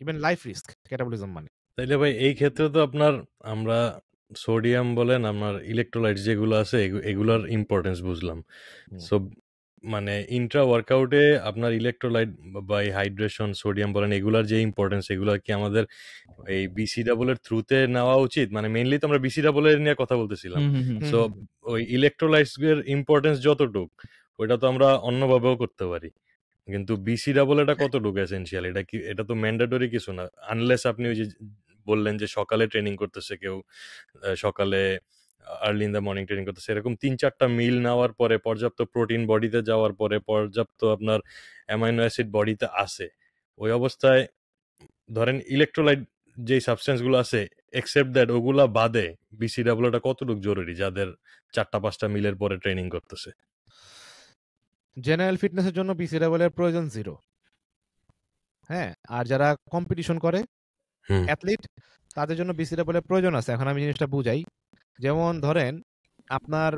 ইভেন লাইফ রিস্ক ক্যাটাবলিজম মানে। তাইলে ভাই এই ক্ষেত্রে তো আপনার আমরা সোডিয়াম বলেন, আপনার ইলেকট্রোলাইট যেগুলো আছে এগুলোর ইম্পর্টেন্স বুঝলাম। সো মানে ইন্ট্রা ওয়ার্কআউটে আপনার ইলেকট্রোলাইট বা হাইড্রেশন, সোডিয়াম বলেন, এগুলার যে ইম্পর্টেন্স, এগুলো কি আমাদের এই BCAA এর থ্রুতে নেওয়া উচিত? মানে মেইনলি তো আমরা BCAA নিয়ে কথা বলতেছিলাম। সো ওই ইলেকট্রোলাইটস এর ইম্পর্টেন্স যতটুক, ওইটা তো আমরা অন্যভাবেও করতে পারি। কিন্তু বিসি ডাবল এটা কতটুকু এসেনশিয়াল? এটা তো ম্যান্ডেটরি কিছু না। আনলেস আপনি ওই যে বললেন যে সকালে ট্রেনিং করতেছে কেউ, সকালে early in the morning training করতেছে, এরকম ৩-৪টা মিল নেওয়ার পরে, পর্যাপ্ত প্রোটিন বডিতে যাওয়ার পরে, পর্যাপ্ত আপনার অ্যামাইনো অ্যাসিড বডিতে আছে, ওই অবস্থায় ধরেন ইলেকট্রোলাইট যেই সাবস্টেন্সগুলো আছে, এক্সেপ্ট দ্যাট ওগুলা বাদে বিসি ডাবলটা কতটুকু জরুরি যাদের ৪টা-৫টা মিলের পরে ট্রেনিং করতেছে? জেনারেল ফিটনেসের জন্য বিসি ডাবলের প্রয়োজন 0। হ্যাঁ, আর যারা কম্পিটিশন করে অ্যাথলিট, তাদের জন্য বিসি ডাবলের প্রয়োজন আছে। এখন আমি জিনিসটা বুঝাই। যেমন ধরেন আপনার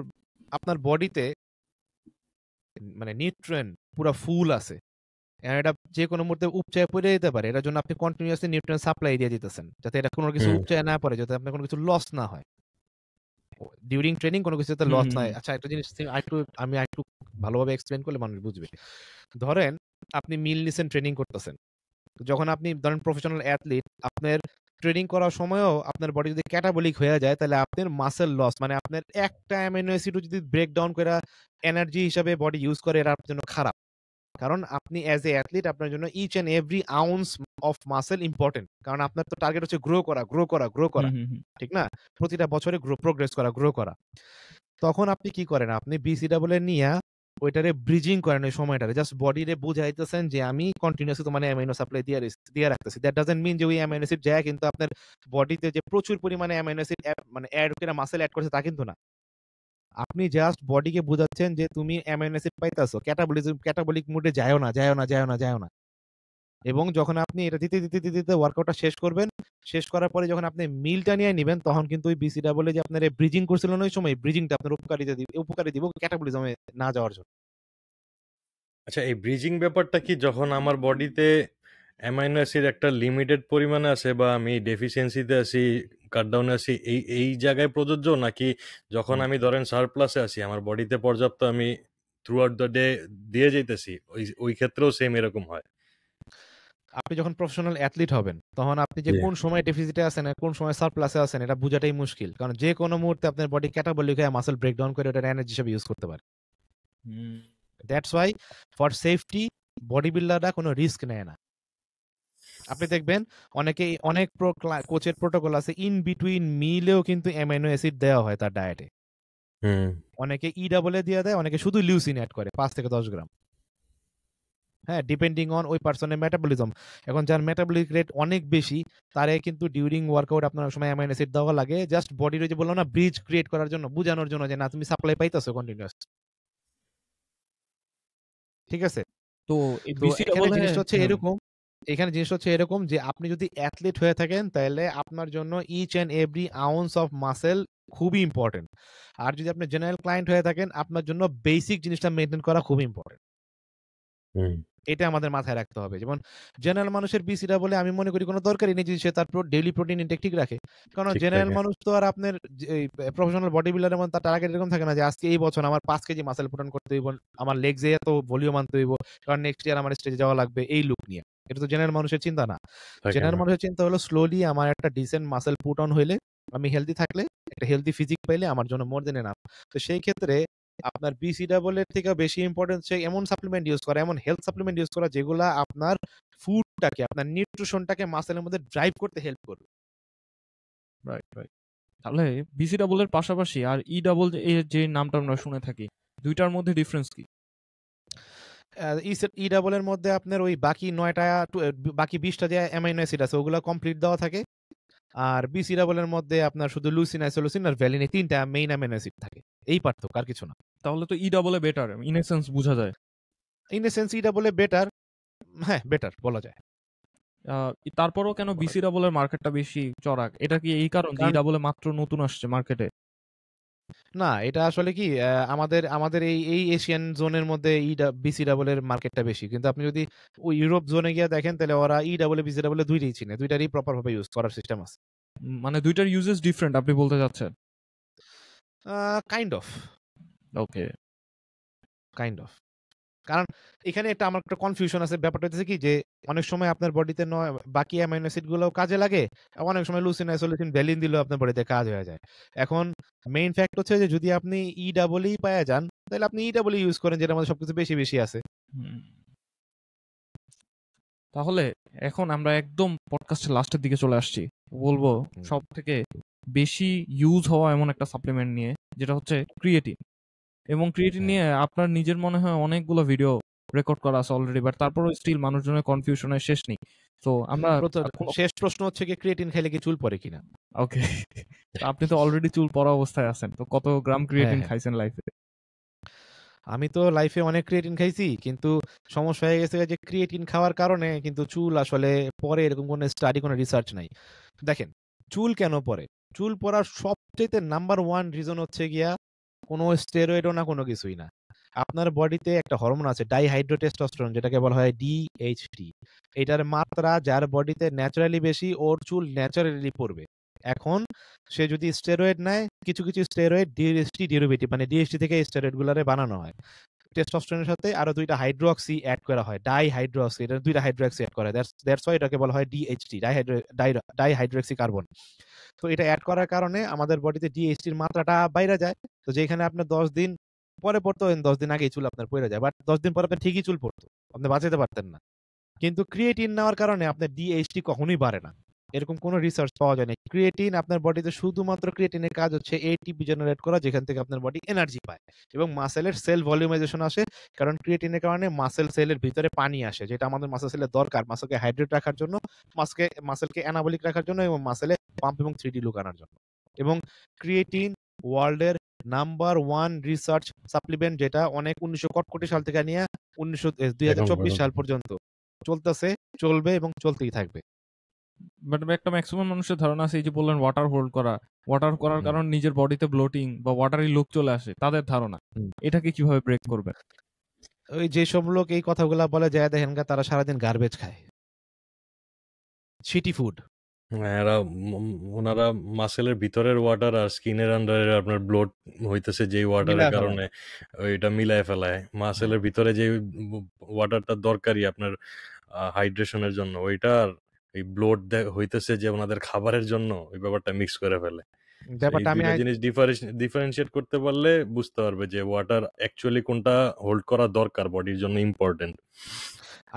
আপনার বডিতে মানে নিউট্রিয়েন্ট পুরো ফুল আছে, এটা যে কোনো মুহূর্তে উপচায় পড়ে যেতে পারে। এটার জন্য আপনি কন্টিনিউয়াসলি নিউট্রিয়েন্ট সাপ্লাই দিয়ে দিতেছেন, যাতে এটা কোনো কিছু উপচায় না পড়ে, যাতে আপনার কোনো কিছু লস না হয় ডিউরিং ট্রেনিং, কোনো কিছু যাতে লস না হয়। আচ্ছা, একটা জিনিস আমি একটু ভালোভাবে এক্সপ্লেন করলে মানুষ বুঝবে। ধরেন আপনি মিল নিছেন, ট্রেনিং করতেছেন। যখন আপনি ধরেন প্রফেশনাল অ্যাথলিট, আপনার ট্রেনিং করার সময়ও আপনার বডি যদি ক্যাটাবলিক হয়ে যায়, তাহলে আপনার মাসেল লস, মানে আপনার একটা অ্যামিনো অ্যাসিডও যদি ব্রেকডাউন করে এনার্জি হিসাবে বডি ইউজ করে, এটা আপনার জন্য খারাপ। কারণ আপনি অ্যাজ এ অ্যাথলিট, আপনার জন্য each and every ounce of muscle important. কারণ আপনার তো টার্গেট হচ্ছে গ্রো করা, ঠিক না? প্রতিটা বছরে প্রোগ্রেস করা। তখন আপনি কি করেন? আপনি বিসি ডাবল এর নিয়ে ওইটারে ব্রিজিং করেন, ওই সময়টারে জাস্ট বডিরে বুঝাইতেছেন যে আমি কন্টিনিউয়াসলি তোমার অ্যামাইনো সাপ্লাই দিয়ে রাখতেছি। দ্যাট ডাজন্ট মিন যে ওই অ্যামাইনো অ্যাসিড যায় কিন্তু আপনার বডিতে যে প্রচুর পরিমাণে অ্যামাইনো অ্যাসিড মানে অ্যাড করে মাসেল অ্যাড করছে, তা কিন্তু না। আপনি জাস্ট বডিকে বুঝাচ্ছেন যে তুমি অ্যামাইনো অ্যাসিড পাইতাছো, ক্যাটাবলিক মুডে যায়ও না। এবং যখন আপনি এটা দিতে ওয়ার্কআউটটা শেষ করার পরে যখন আপনি মিলটা নিয়ে নিবেন, তখন কিন্তু ওই বিসি ডাবল যে আপনার ব্রিজিং করছিলেন ওই সময়, ব্রিজিংটা আপনার উপকারী দিব ক্যাটাবলিজমে না যাওয়ার জন্য। আচ্ছা, এই ব্রিজিং ব্যাপারটা কি যখন আমার বডিতে অ্যামাইনো অ্যাসিড একটা লিমিটেড পরিমাণে আছে বা আমি ডেফিসিয়েন্সিতে আছি, কাটডাউনে আছি, এই জায়গায় প্রযোজ্য, নাকি যখন আমি ধরেন সারপ্লাসে আছি, আমার বডিতে পর্যাপ্ত আমি থ্রু আউট দ্য ডে দিয়ে যাইতেছি, ওই ক্ষেত্রেও সেম এরকম হয়? আপনি যখন প্রফেশনাল অ্যাথলিট হবেন, তখন আপনি যে কোন সময় ডেফিসিটে আছেন আর কোন সময় সারপ্লাসে আছেন, এটা বোঝাটাই মুশকিল। কারণ যে কোনো মুহূর্তে আপনার বডি ক্যাটাবলিক হয়ে মাসেল ব্রেকডাউন করে ওটা এনার্জি হিসেবে ইউজ করতে পারে। That's why for safety body বিল্ডাররা কোনো রিস্ক নেয় না। আপনি দেখবেন অনেক কোচের প্রোটোকল আছে, ইন বিটুইন মিলেও কিন্তু অ্যামাইনো অ্যাসিড দেওয়া হয় তার ডায়েটে। অনেকে ই ডাবল এ দিয়ে দেয়, অনেকে শুধু লিউসিন অ্যাড করে 5 থেকে 10 গ্রাম। হ্যাঁ, ডিপেন্ডিং অন ওই পার্সনের মেটাবলিজম। এখন যার মেটাবলিক রেট অনেক বেশি, তারে কিন্তু ডিউরিং ওয়ার্কআউট আপনার সময় অ্যামাইনো অ্যাসিড দেওয়া লাগে, জাস্ট বডির যে বললাম না, ব্রিজ ক্রিয়েট করার জন্য, বোঝানোর জন্য যে না তুমি সাপ্লাই পাইতেছো কন্টিনিউয়াস। ঠিক আছে? তো এখানে জিনিসটা হচ্ছে এরকম যে আপনি যদি অ্যাথলিট হয়ে থাকেন, তাহলে আপনার জন্য each and every ounce of muscle খুবই ইম্পর্টেন্ট। আর যদি আপনি জেনারেল ক্লায়েন্ট হয়ে থাকেন, আপনার জন্য বেসিক জিনিসটা মেনটেন করা খুব ইম্পর্টেন্ট। এটা আমাদের মাথায় রাখতে হবে। যেমন জেনারেল মানুষের বিসিটা বলে আমি মনে করি কোনো দরকারই নেই যদি সে তার ডেইলি প্রোটিন ইনটেক ঠিক রাখে। কারণ জেনারেল মানুষ তো আর আপনার প্রফেশনাল বডি বিল্ডারের মতো তার টার্গেট এরকম থাকে না যে আজকে এই বছর আমার 5 কেজি মাসেল পূরণ করতে হইব, আমার লেগসে এত ভলিউম আনতে হইব, কারণ নেক্সট ইয়ার আমার স্টেজে যাওয়া লাগবে, এই লুক নিয়ে। এটা তো জেনারেল মানুষের চিন্তা না। জেনারেল মানুষের চিন্তা হলো স্লোলি আমার একটা ডিসেন্ট মাসেল পুট অন হইলে, আমি হেলদি থাকলে, একটা হেলদি ফিজিক পাইলে আমার জন্য মোর দেন এনাফ। তো সেই ক্ষেত্রে আপনার বিসি ডাবল এর থেকে বেশি ইম্পর্টেন্স এমন সাপ্লিমেন্ট ইউজ করা, এমন হেলথ সাপ্লিমেন্ট ইউজ করা যেগুলা আপনার ফুডটাকে, আপনার নিউট্রিশনটাকে মাসেলের মধ্যে ড্রাইভ করতে হেল্প করবে। রাইট। তাহলে বিসি ডাবল এর পাশাপাশি আর ই ডাবল এর যে নামটা আমরা শুনে থাকি, দুইটার মধ্যে ডিফারেন্স কি? ই ডাবল এর মধ্যে আপনার ওই বাকি 20টা যে অ্যামাইনো অ্যাসিড আছে ওগুলো কমপ্লিট দেওয়া থাকে। আর বিসি ডাবল এর মধ্যে আপনার শুধু লুসিন, আইসোলুসিন আর ভ্যালিন, 3টা মেইন অ্যামাইনো অ্যাসিড থাকে। এই পার্থক্য, আর কিছু না। তাহলে তো ই double a better in a sense বোঝা যায়। In a sense E double a better, হ্যাঁ বেটার বলা যায়। তারপরও কেন বিসি ডাবল এর মার্কেটটা বেশি চড়া? এটা কি এই কারণ যে ই ডাবল এ মাত্র নতুন আসছে মার্কেটে? না, এটা আসলে কি আমাদের এই এশিয়ান জোনের মধ্যে বিসি ডাবল এর মার্কেটটা বেশি। কিন্তু আপনি যদি ওই ইউরোপ জোনে গিয়ে দেখেন, তাহলে ওরা E double A BC double A দুইটাই চিনে, দুইটারই প্রপার ভাবে ইউজ করার সিস্টেম আছে। মানে দুইটার ইউজেস ডিফারেন্ট আপনি বলতে যাচ্ছেন? Kind of. Okay, kind of. কারণ এখানে একটা আমার একটা কনফিউশন আছে, ব্যাপারটা হচ্ছে কি যে অনেক সময় আপনার বডিতে বাকি অ্যামাইনো অ্যাসিড গুলো কাজে লাগে, আবার অনেক সময় লুসিন আইসোলেশন ভ্যালিন দিলেও আপনার বডিতে কাজ হয়ে যায়। এখন মেইন ফ্যাক্ট হচ্ছে যে যদি আপনি ই ডাবল ই পাওয়া যান তাহলে আপনি ই ডাবল ইউজ করেন, যেটা আমাদের সবকিছু বেশি বেশি আছে। হুম। তাহলে এখন আমরা একদম পডকাস্টের লাস্টের দিকে চলে আসছি, বলবো সব থেকে বেশি ইউজ হওয়া এমন একটা সাপ্লিমেন্ট নিয়ে, যেটা হচ্ছে ক্রিয়েটিন। এবং ক্রিয়েটিন নিয়ে আপনার নিজের মনে হয় অনেকগুলো ভিডিও রেকর্ড করা আছে অলরেডি, বাট তারপরও স্টিল মানুষজনের কনফিউশনের শেষ নেই। তো আমরা শেষ প্রশ্ন হচ্ছে কি ক্রিয়েটিন খেলে কি চুল পড়ে কিনা? ওকে, আপনি তো অলরেডি চুল পড়া অবস্থায় আছেন, তো কত গ্রাম ক্রিয়েটিন হ্যাঁ। খাইছেন লাইফে? আমি তো লাইফে অনেক ক্রিয়েটিন খাইছি, কিন্তু সমস্যা হয়ে গেছে যে ক্রিয়েটিন খাওয়ার কারণে কিন্তু চুল আসলে পরে এরকম কোনো স্টাডি, কোনো রিসার্চ নাই। দেখেন চুল কেন পড়ে, চুল পড়ার সবচেয়ে নাম্বার ওয়ান রিজন হচ্ছে গিয়া কোনো স্টেরয়েডও না, কোনো কিছুই না। আপনার বডিতে একটা হরমোন আছে ডাইহাইড্রোটেস্টোস্টেরন, যেটাকে বলা হয় ডিএইচটি। এটার মাত্রা যার বডিতে ন্যাচারালি বেশি, ওর চুল ন্যাচারালি পড়বে। এখন সে যদি স্টেরয়েড নেয়, কিছু কিছু স্টেরয়েড ডিএসটি ডেরিভেটিভ, মানে ডিএসটি থেকে স্টেরয়েড গুলারে বানানো হয়। টেস্টোস্টেরনের সাথে আরো দুইটা হাইড্রোক্সি অ্যাড করা হয়, ডাইহাইড্রোক্সি, এটা দুইটা হাইড্রোক্সি অ্যাড করা হয়, দ্যাটস ওয়াই এটাকে বলা হয় ডিএইচটি, ডাইহাইড্রোক্সি কার্বন। তো এটা অ্যাড করার কারণে আমাদের বডিতে ডিএইচটির মাত্রাটা বাইরে যায়। তো যেখানে আপনার 10 দিন পরে পড়তো, 10 দিন আগেই চুল আপনার পড়ে যায়, বাট 10 দিন পরে আপনার ঠিকই চুল পড়তো, আপনি বাঁচাতে পারতেন না। কিন্তু ক্রিয়েটিন নেওয়ার কারণে আপনার ডিএইচটি কখনোই বাড়ে না, এরকম কোনো রিসার্চ পাওয়া যায় না। ক্রিয়েটিন আপনার বডিতে শুধুমাত্র ক্রিয়েটিনের কাজ হচ্ছে এটিপি জেনারেট করা, যেখান থেকে আপনার বডি এনার্জি পায় এবং মাসেলের সেল ভলিউমাইজেশন আসে। কারণ ক্রিয়েটিনের কারণে মাসেল সেলের ভিতরে পানি আসে, যেটা আমাদের মাসেল সেলের দরকার মাসেলকে হাইড্রেট রাখার জন্য, মাসেলকে অ্যানাবলিক রাখার জন্য এবং মাসেলে পাম্প এবং 3D লুক আনার জন্য। এবং ক্রিয়েটিন ওয়ার্ল্ডের নাম্বার ওয়ান রিসার্চ সাপ্লিমেন্ট, যেটা অনেক 1961 সাল থেকে নিয়ে 2024 সাল পর্যন্ত চলতেছে, চলবে এবং চলতেই থাকবে। বাট একটা ম্যাক্সিমাম মানুষের ধারণা আছে, এই যে বললেন ওয়াটার হোল্ড করা, ওয়াটার করার কারণে নিজের বডিতে ব্লোটিং বা ওয়াটারি লুক চলে আসে, তাদের ধারণা এটাকে কিভাবে ব্রেক করবে? ওই যেসব লোক এই কথাগুলা বলে যায় দেখেন তারা সারাদিন গার্বেজ খায়, শিটি ফুড। ওনারা মাসেলের ভিতরের ওয়াটার আর স্কিনের আন্ডারে আপনার ব্লোড হইতেছে যেই ওয়াটারের কারণে ওইটা মিলায় ফেলায়। মাসেলের ভিতরে যে ওয়াটারটা দরকারি আপনার হাইড্রেশনের জন্য, ওইটার এই ব্লোড হইতেছে যে ওনাদের খাবারের জন্য, ওই ব্যাপারটা মিক্স করে ফেলে। ব্যাপারটা আমি জিনিস ডিফারেন্সিয়েট করতে পারলে বুঝতে পারবে যে ওয়াটার অ্যাকচুয়ালি কোনটা হোল্ড করা দরকার, বডির জন্য ইম্পর্টেন্ট।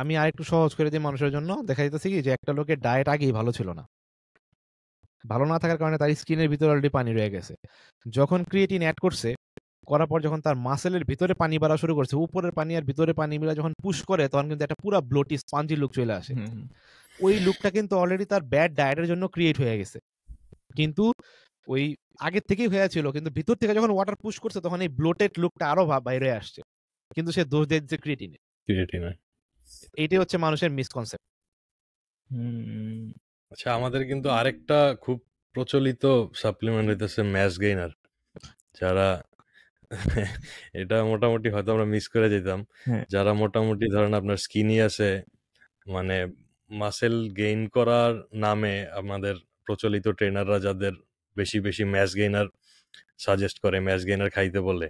আমি আরেকটু সহজ করে দিই মানুষের জন্য। দেখা যাচ্ছে কি যে একটা লোকের ডায়েট আগেই ভালো ছিল না, ভালো না থাকার কারণে তার স্কিনের ভিতরে অলরেডি পানি রয়ে গেছে। যখন ক্রিয়েটিন অ্যাড করছে, করার পর যখন তার মাসেলের ভিতরে পানি বাড়া শুরু করছে, উপরের পানি আর ভিতরে পানি মিলা যখন পুশ করে, তখন কিন্তু একটা পুরো ব্লোটি স্পঞ্জি লুক চলে আসে। ওই লুকটা কিন্তু অলরেডি তার ব্যাড ডায়েটের জন্য ক্রিয়েট হয়ে গেছে, কিন্তু ওই আগের থেকেই হয়েছিল, কিন্তু ভিতর থেকে যখন ওয়াটার পুশ করছে তখন এই ব্লোটেড লুকটা আরো বাইরে আসছে, কিন্তু সে দোষ দিচ্ছে ক্রিয়েটিনে। এইটাই হচ্ছে মানুষের মিসকনসেপ্ট। আচ্ছা, আমাদের কিন্তু আরেকটা খুব প্রচলিত সাপ্লিমেন্ট হইতেছে ম্যাস গেইনার, যারা এটা মোটামুটি হয়তো আমরা মিস করে যেতাম। যারা মোটামুটি ধরেন আপনার স্কিনি আছে, মানে মাসেল গেইন করার নামে আমাদের প্রচলিত ট্রেনাররা যাদের বেশি বেশি ম্যাস গেইনার সাজেস্ট করে, ম্যাস গেইনার খাইতে বলে,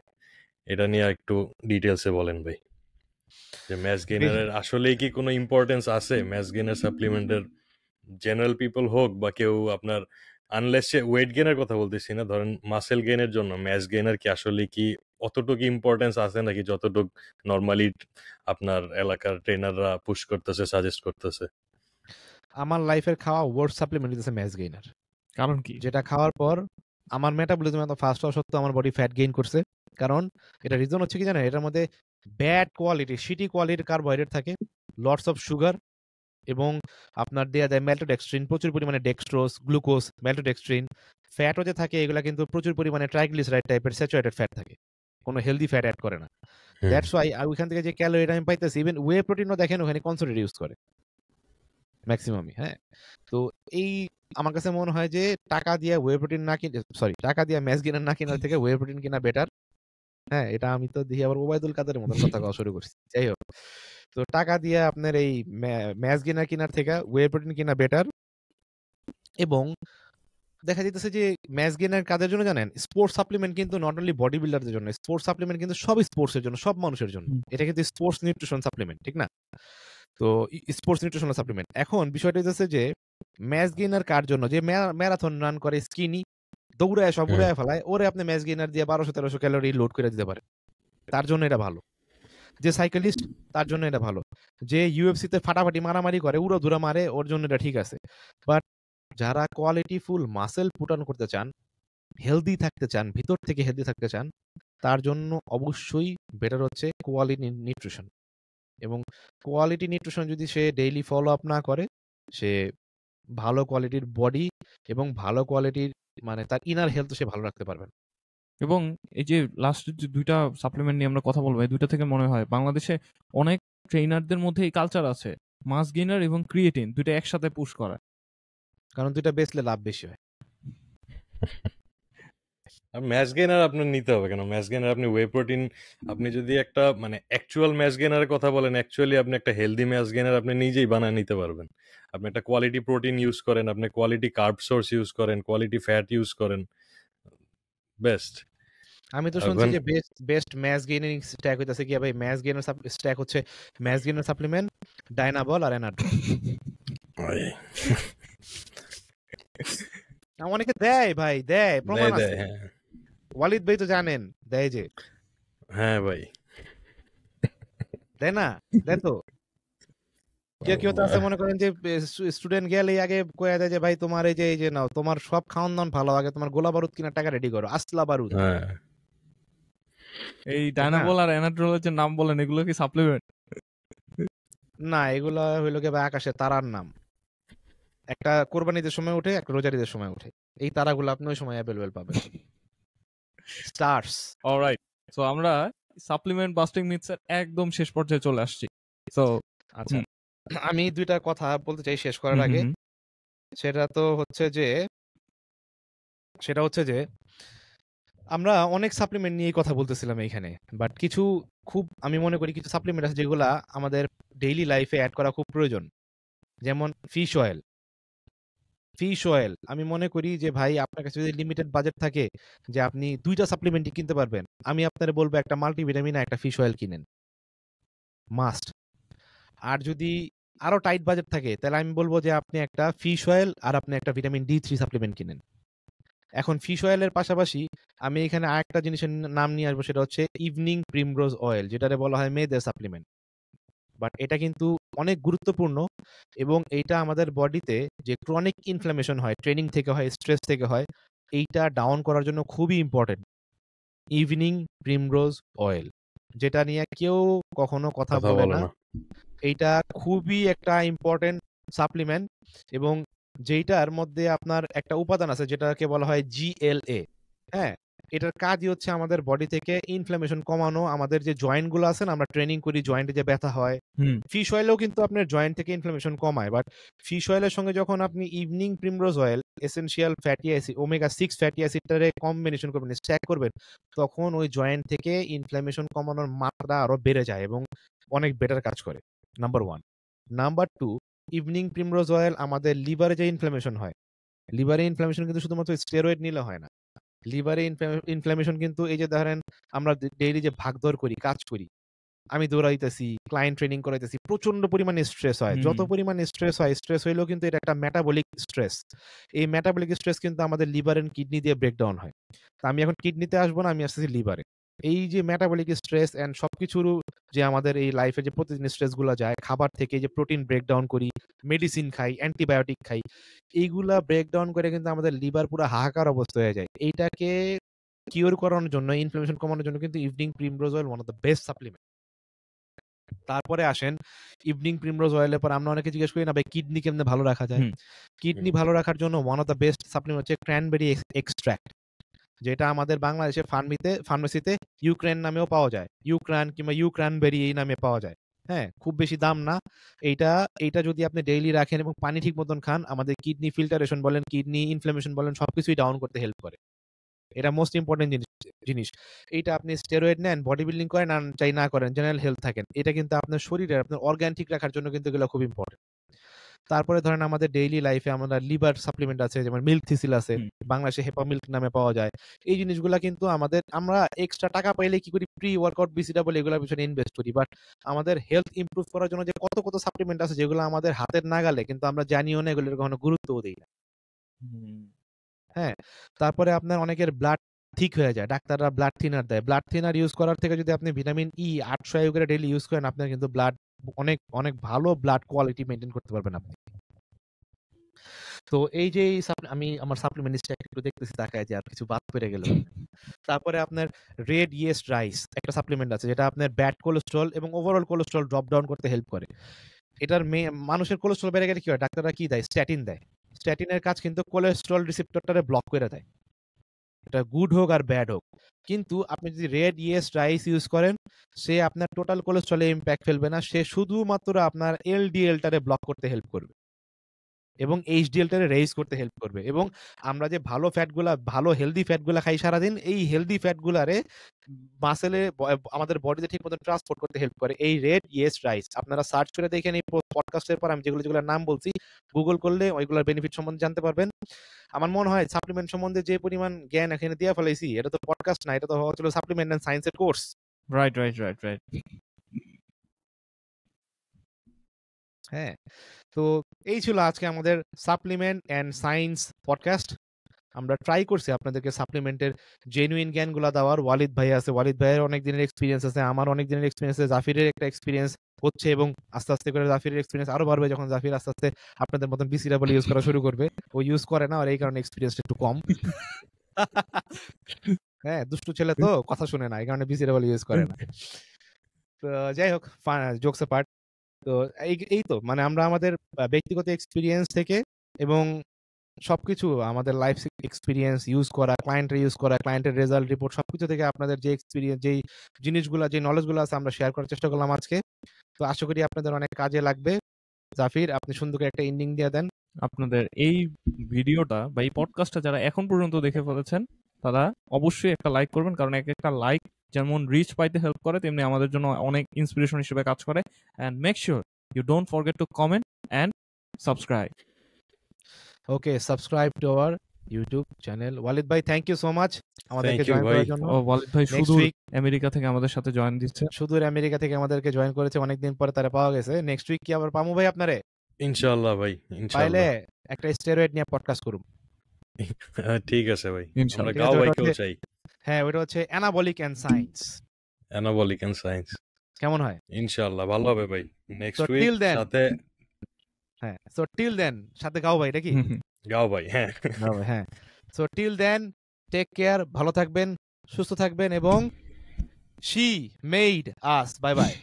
এটা নিয়ে একটু ডিটেলসে বলেন ভাই, যে ম্যাস গেইনারের আসলেই কি কোনো ইম্পর্টেন্স আছে? ম্যাস গেইনার সাপ্লিমেন্টের জেনারেল পিপল হোক বা কেউ আপনার, আনলেস সে ওয়েট গেইনের কথা বলতেছি না, ধরেন মাসেল গেইনের জন্য ম্যাস গেইনার কি আসলে কি অতটুকু ইম্পর্টেন্স আছে নাকি যতটুকু নর্মালি আপনার এলাকার ট্রেনাররা পুশ করতেছে, সাজেস্ট করতেছে? আমার লাইফের খাওয়া ওয়ার্স্ট সাপ্লিমেন্ট হচ্ছে ম্যাস গেইনার। কারণ কি? যেটা খাওয়ার পর আমার মেটাবলিজম এত ফাস্ট হওয়া সত্ত্বেও আমার বডি ফ্যাট গেইন করছে। কারণ এটা রিজন হচ্ছে কি জানেন, এটার মধ্যে ব্যাড কোয়ালিটি, শিটি কোয়ালিটির কার্বোহাইড্রেট থাকে, লটস অফ সুগার, এবং আপনার দেয়া যায় ম্যালটোডেক্সট্রিন, প্রচুর পরিমাণে ডেক্সট্রোজ, গ্লুকোজ, ম্যালটোডেক্সট্রিন। ফ্যাটও যে থাকে এগুলা কিন্তু প্রচুর পরিমাণে ট্রাইগ্লিসারাইড টাইপের স্যাচুরেটেড ফ্যাট থাকে, কোনো হেলদি ফ্যাট অ্যাড করে না। দ্যাটস ওয়াই ওইখান থেকে যে ক্যালোরিটা আমি পাইতেছি, ইভেন ওয়ে প্রোটিনও দেখেন ওখানে কনসেন্ট্রেট ইউজ করে ম্যাক্সিমামই। হ্যাঁ, তো এই আমার কাছে মনে হয় যে টাকা দিয়ে ওয়ে প্রোটিন না কিনে, টাকা দিয়ে ম্যাস গেইনার না কেনার থেকে ওয়ে প্রোটিন কিনা বেটার। হ্যাঁ, এটা আমি তো দেখি আবার ওবায়দুল কাদের মতন কথা কওয়া শুরু করছি। যাই হোক, তো টাকা দিয়ে আপনার এই ম্যাস গেইনার কেনার থেকে ওয়ে প্রোটিন কিনা বেটার। এবং দেখা যাইতেছে যে ম্যাচ গেইনার কাদের জন্য জানেন? স্পোর্টস সাপ্লিমেন্ট কিন্তু নট অনলি বডি বিল্ডারদের জন্য, স্পোর্টস সাপ্লিমেন্ট কিন্তু সব স্পোর্টস এর জন্য, সব মানুষের জন্য। এটা কিন্তু স্পোর্টস নিউট্রিশন সাপ্লিমেন্ট, ঠিক না? তো স্পোর্টস নিউট্রিশনাল সাপ্লিমেন্ট। এখন বিষয়টা হচ্ছে যে ম্যাচ গেইনার কার জন্য? যে ম্যারাথন রান করে, স্কিনি, দৌড়ায় সব হুম। উড়ায় ফেলায়, ওরে আপনি ম্যাচ গেইনার দিয়ে 1200-1300 ক্যালোরি লোড করে দিতে পারেন, তার জন্য এটা ভালো। যে সাইকেলিস্ট, তার জন্য এটা ভালো। যে ইউএফসি তে ফাটাফাটি মারামারি করে, উড়াধুরা মারে, ওর জন্য এটা ঠিক আছে। বাট যারা quality full muscle put on করতে চান, হেলদি থাকতে চান, ভিতর থেকে হেলদি থাকতে চান, তার জন্য অবশ্যই বেটার হচ্ছে কোয়ালিটি নিউট্রিশন। এবং কোয়ালিটি নিউট্রিশন যদি সে ডেইলি ফলো আপ না করে, সে ভালো কোয়ালিটির বডি এবং ভালো কোয়ালিটির মানে তার ইনার হেলথ সে ভালো রাখতে পারবেন। এবং এই যে লাস্ট যে দুইটা সাপ্লিমেন্ট নিয়ে আমরা কথা বলবো, এই দুইটা থেকে মনে হয় বাংলাদেশে অনেক ট্রেনারদের মধ্যে এই কালচার আছে মাস গেইনার এবং ক্রিয়েটিন দুইটা একসাথে পুশ করা। কারণ দুইটা বেচলে লাভ বেশি হয়। আর ম্যাচ গেইনার আপনার নিতে হবে কেন? ম্যাচ গেইনার আপনি ওয়ে প্রোটিন, আপনি যদি একটা মানে অ্যাকচুয়াল ম্যাচ গেইনারের কথা বলেন, অ্যাকচুয়ালি আপনি একটা হেলদি ম্যাচ গেইনার আপনি নিজেই বানায় নিতে পারবেন। আপনি একটা কোয়ালিটি প্রোটিন ইউজ করেন, আপনি কোয়ালিটি কার্ব সোর্স ইউজ করেন, কোয়ালিটি ফ্যাট ইউজ করেন, বেস্ট। আমি তো শুনছি যে বেস্ট ম্যাচ গেইনিং স্ট্যাক হইতাছে কি ভাই, ম্যাচ গেইনার স্ট্যাক হচ্ছে ম্যাচ গেইনার সাপ্লিমেন্ট, ডাইনাবল আর এনার্জি। অনেকে দেয় ভাই, দেয়, প্রমাণ আছে। ওয়ালিদ ভাই তো জানেন দেয় যে। হ্যাঁ ভাই, দেয় না? দেয় তো। কেউ তো আছে মনে করেন যে স্টুডেন্ট গেলে আগে কয়ে দেয় যে ভাই তোমার এই যে নাও, তোমার সব খাওয়ান দাওয়ান ভালো, আগে তোমার গোলা বারুদ কিনা টাকা রেডি করো, আসলা বারুদ। এই ডাইনাবল আর এনাড্রোলের যে নাম বলেন, এগুলো কি সাপ্লিমেন্ট? না, এগুলো হইলো কি ভাই আকাশে তারার নাম। একটা কোরবানিদের সময় উঠে, একটা রোজারিদের সময় উঠে। এই তারাগুলো আপনি ওই সময় অ্যাভেলেবেল পাবেন। স্টারস। অলরাইট, সো আমরা সাপ্লিমেন্ট বাস্টিং মিথসের একদম শেষ পর্যায়ে চলে আসছি। সো আচ্ছা, আমি দুইটা কথা বলতে চাই শেষ করার আগে। সেটা হচ্ছে যে আমরা অনেক সাপ্লিমেন্ট নিয়ে কথা বলতেছিলাম এইখানে, বাট কিছু খুব আমি মনে করি কিছু সাপ্লিমেন্ট আছে যেগুলা আমাদের ডেইলি লাইফে অ্যাড করা খুব প্রয়োজন। যেমন ফিশ অয়েল। ফিশ অয়েল আমি মনে করি যে ভাই আপনার কাছে যদি লিমিটেড বাজেট থাকে যে আপনি দুইটা সাপ্লিমেন্টই কিনতে পারবেন, আমি আপনারে বলবো একটা মাল্টিভিটামিন আর একটা ফিশ অয়েল কিনেন, মাস্ট। আর যদি আরো টাইট বাজেট থাকে তাহলে আমি বলবো যে আপনি একটা ফিশ অয়েল আর আপনি একটা ভিটামিন D3 সাপ্লিমেন্ট কিনেন। এখন ফিশ অয়েলের পাশাপাশি আমি এখানে আরেকটা জিনিসের নাম নিয়ে আসবো, সেটা হচ্ছে ইভিনিং প্রিমরোজ অয়েল, যেটারে বলা হয় মেয়েদের সাপ্লিমেন্ট। বাট এটা কিন্তু অনেক গুরুত্বপূর্ণ এবং এইটা আমাদের বডিতে যে ক্রনিক ইনফ্লামেশন হয়, ট্রেনিং থেকে হয়, স্ট্রেস থেকে হয়, এইটা ডাউন করার জন্য খুবই ইম্পর্টেন্ট ইভিনিং প্রিমরোজ অয়েল, যেটা নিয়ে কেউ কখনো কথা বলে না। এইটা খুবই একটা ইম্পর্টেন্ট সাপ্লিমেন্ট এবং যেইটার মধ্যে আপনার একটা উপাদান আছে যেটাকে বলা হয় GLA। হ্যাঁ, এটার কাজই হচ্ছে আমাদের বডি থেকে ইনফ্লামেশন কমানো। আমাদের যে জয়েন্ট গুলো আছে না, আমরা ট্রেনিং করি, জয়েন্টে যে ব্যথা হয়, ফিশ অয়েলও কিন্তু আপনার জয়েন্ট থেকে ইনফ্লামেশন কমায়। বাট ফিশ অয়েলের সঙ্গে যখন আপনি evening primrose oil, essential fatty acid, omega 6 fatty অ্যাসিডটারে কম্বিনেশন করবেন, স্ট্যাক করবেন, তখন ওই জয়েন্ট থেকে ইনফ্লামেশন কমানোর মাত্রা আরো বেড়ে যায় এবং অনেক বেটার কাজ করে। Number 1। Number 2, evening primrose oil আমাদের লিভারে যে ইনফ্লামেশন হয়, লিভারে ইনফ্লামেশন কিন্তু শুধুমাত্র স্টেরয়েড নিলে হয় না। লিভারে ইনফ্লামেশন কিন্তু এই যে ধরেন আমরা ডেইলি যে ভাগদৌড় করি, কাজ করি, আমি দৌড়াইতেছি, ক্লায়েন্ট ট্রেনিং করাইতেছি, প্রচন্ড পরিমাণে স্ট্রেস হয়। যত পরিমাণে স্ট্রেস হয়, স্ট্রেস হইলেও কিন্তু এটা একটা মেটাবলিক স্ট্রেস। এই মেটাবলিক স্ট্রেস কিন্তু আমাদের লিভার এন্ড কিডনি দিয়ে ব্রেকডাউন হয়। আমি এখন কিডনিতে আসবো না, আমি আসতেছি লিভারে। এই যে মেটাবলিক স্ট্রেস এন্ড সবকিছুর যে আমাদের এই লাইফে যে প্রতিদিন স্ট্রেস গুলো যায়, খাবার থেকে যে প্রোটিন ব্রেকডাউন করি, মেডিসিন খাই, অ্যান্টিবায়োটিক খাই, এইগুলা ব্রেকডাউন করে কিন্তু আমাদের লিভার পুরো হাহাকার অবস্থা হয়ে যায়। এইটাকে কিওর করানোর জন্য, ইনফ্লামেশন কমানোর জন্য কিন্তু evening primrose oil one of the best supplement. তারপরে আসেন ইভিনিং প্রিমরোজ অয়েলের পর আমরা অনেকে জিজ্ঞেস করি না ভাই কিডনি কেমনে ভালো রাখা যায়। কিডনি ভালো রাখার জন্য one of the best supplement হচ্ছে ক্র্যানবেরি এক্সট্রাক্ট, যেটা আমাদের বাংলাদেশে ফার্মেসিতে ইউক্রেন নামেও পাওয়া যায়, ইউক্রান কিংবা ইউক্রানবেরি এই নামে পাওয়া যায়। হ্যাঁ, খুব বেশি দাম না। এইটা যদি আপনি ডেইলি রাখেন এবং পানি ঠিক মতন খান, আমাদের কিডনি ফিল্টারেশন বলেন, কিডনি ইনফ্লামেশন বলেন, সবকিছুই ডাউন করতে হেল্প করে। এটা মোস্ট ইম্পর্টেন্ট জিনিস। এইটা আপনি স্টেরয়েড নেন, বডি বিল্ডিং করেন আর চাই না করেন, জেনারেল হেলথ থাকেন, এটা কিন্তু আপনার শরীরের আপনার অর্গান ঠিক রাখার জন্য কিন্তু এগুলো খুব ইম্পর্টেন্ট। তারপরে ধরেন আমাদের ডেইলি লাইফে আমরা লিভার সাপ্লিমেন্ট আছে, যেমন মিল্ক থিসিল আছে, বাংলাদেশে হেপা মিল্ক নামে পাওয়া যায়। এই জিনিসগুলা কিন্তু আমরা এক্সট্রা টাকা পাইলে কি করি, প্রি ওয়ার্কআউট BCAA এগুলোর পিছনে ইনভেস্ট করি। বাট আমাদের হেলথ ইমপ্রুভ করার জন্য যে কত কত সাপ্লিমেন্ট আছে যেগুলো আমাদের হাতের নাগালে, কিন্তু আমরা জানিও না, এগুলোর কখনো গুরুত্বও দিই না। হ্যাঁ, তারপরে আপনার অনেকের ব্লাড ঠিক হয়ে যায়, ডাক্তাররা ব্লাড থিনার দেয়। ব্লাড থিনার ইউজ করার থেকে যদি আপনি ভিটামিন ই 800 IU করে ডেইলি ইউজ করেন, আপনার কিন্তু ব্লাড অনেক অনেক ভালো ব্লাড কোয়ালিটি মেনটেন করতে পারবেন আপনি। তো এই যে আমি আমার সাপ্লিমেন্ট লিস্টটা একটু দেখতেছি তাকায় যে আর কিছু বাদ পড়ে গেল। তারপরে আপনার রেড ইয়েস্ট রাইস একটা সাপ্লিমেন্ট আছে, যেটা আপনার ব্যাড কোলেস্ট্রল এবং ওভারঅল কোলেস্ট্রল ড্রপ ডাউন করতে হেল্প করে। এটার মানুষের কোলেস্ট্রল বেড়ে গেলে কি হয়, ডাক্তাররা কি দেয়, স্ট্যাটিন দেয়। স্ট্যাটিনের কাজ কিন্তু কোলেস্ট্রল রিসেপ্টরটারে ব্লক করে দেয়, এটা গুড হোক আর ব্যাড হোক। কিন্তু আপনি যদি রেড ইয়েস্ট রাইস ইউজ করেন, সে আপনার টোটাল কোলেস্ট্রলে ইম্প্যাক্ট ফেলবে না, সে শুধুমাত্র আপনার LDL-টারে ব্লক করতে হেল্প করবে এবং HDL-টারে রেইজ করতে হেল্প করবে। এবং আমরা যে ভালো ফ্যাটগুলা, ভালো হেলদি ফ্যাটগুলা খাই সারাদিন, এই হেলদি ফ্যাটগুলারে মাসেলে আমাদের বডিতে ঠিক মতো ট্রান্সপোর্ট করতে হেল্প করে এই রেড ইয়েস্ট রাইস। আপনারা সার্চ করে দেখেন, এই পডকাস্টের পর আমি যেগুলোর নাম বলছি, গুগল করলে ওইগুলোর বেনিফিট সম্বন্ধে জানতে পারবেন। আমার মনে হয় সাপ্লিমেন্ট সম্বন্ধে যে পরিমাণ জ্ঞান এখানে দিয়ে ফেলাইছি, এটা তো পডকাস্ট না, এটা তো হচ্ছিল সাপ্লিমেন্ট এন্ড সায়েন্সের কোর্স। রাইট। হ্যাঁ, তো এই ছিল আজকে আমাদের সাপ্লিমেন্ট এন্ড সায়েন্স পডকাস্ট। আমরা ট্রাই করছি আপনাদেরকে সাপ্লিমেন্টের জেনুইন জ্ঞানগুলো দেওয়ার। ওয়ালিদ ভাই আছে, ওয়ালিদ ভাইয়ের অনেক দিনের এক্সপিরিয়েন্স আছে, আমার অনেক দিনের এক্সপিরিয়েন্স আছে, জাফিরের একটা এক্সপিরিয়েন্স হচ্ছে, এবং আস্তে আস্তে করে জাফিরের এক্সপিরিয়েন্স আরো বাড়বে যখন জাফির আস্তে আস্তে আপনাদের মতন BCAA ইউজ করা শুরু করবে। ও ইউজ করে না, আর এই কারণে এক্সপিরিয়েন্সটা একটু কম। হ্যাঁ, দুষ্টু ছেলে তো, কথা শুনে না, এই কারণে BCAA ইউজ করে না। তো যাই হোক, জোকস পার্ট। তো এই তো মানে আমরা আমাদের ব্যক্তিগত এক্সপিরিয়েন্স থেকে এবং সবকিছু আমাদের লাইফ এক্সপিরিয়েন্স ইউজ করা, ক্লায়েন্টের ইউজ করা, ক্লায়েন্টের রেজাল্ট রিপোর্ট সবকিছু থেকে আপনাদের যে এক্সপিরিয়েন্স, যেই জিনিসগুলো, যে নলেজগুলো আছে আমরা শেয়ার করার চেষ্টা করলাম আজকে। তো আশা করি আপনাদের অনেক কাজে লাগবে। জাফির, আপনি সুন্দর করে একটা এন্ডিং দিয়ে দেন। আপনাদের এই ভিডিওটা বা এই পডকাস্টটা যারা এখন পর্যন্ত দেখে ফেলেছেন, তারা অবশ্যই একটা লাইক করবেন, কারণ একটা লাইক যেমন রিচ পাইতে হেল্প করে, তেমনি আমাদের জন্য অনেক ইন্সপিরেশন হিসেবে কাজ করে। And make sure you don't forget to comment and subscribe. Okay, subscribe to our YouTube channel. Walid ভাই, থ্যাংক ইউ সো মাচ আমাদেরকে Thank you, জয়েন ভাই। করার জন্য। ওয়ালিদ ভাই Next সুদূর week- আমেরিকা থেকে আমাদের সাথে জয়েন দিচ্ছে। সুদূর আমেরিকা থেকে আমাদেরকে জয়েন করেছে, অনেকদিন পরে তারা পাওয়া গেছে। নেক্সট উইক কি আবার পামু ভাই আপনারে? ইনশাআল্লাহ ভাই, পাইলে ইনশাআল্লাহ। একটা স্টেরয়েড নিয়ে পডকাস্ট করুম। ঠিক আছে ভাই, ইনশাআল্লাহ। আমরা ঠিক আছে, গাও ওটা ভাইকেও হচ্ছে- চাই। হ্যাঁ, ওটা হচ্ছে anabolic and science. Anabolic and science, কেমন হয়? ইনশাআল্লাহ ভালো হবে ভাই। Next So week till then- সাথে হ্যাঁ, সো টিল দেন সাথে গাও ভাই, এটা কি? গাও ভাই। হ্যাঁ, হ্যাঁ, so till then take care, ভালো থাকবেন, সুস্থ থাকবেন, এবং she made us. Bye by.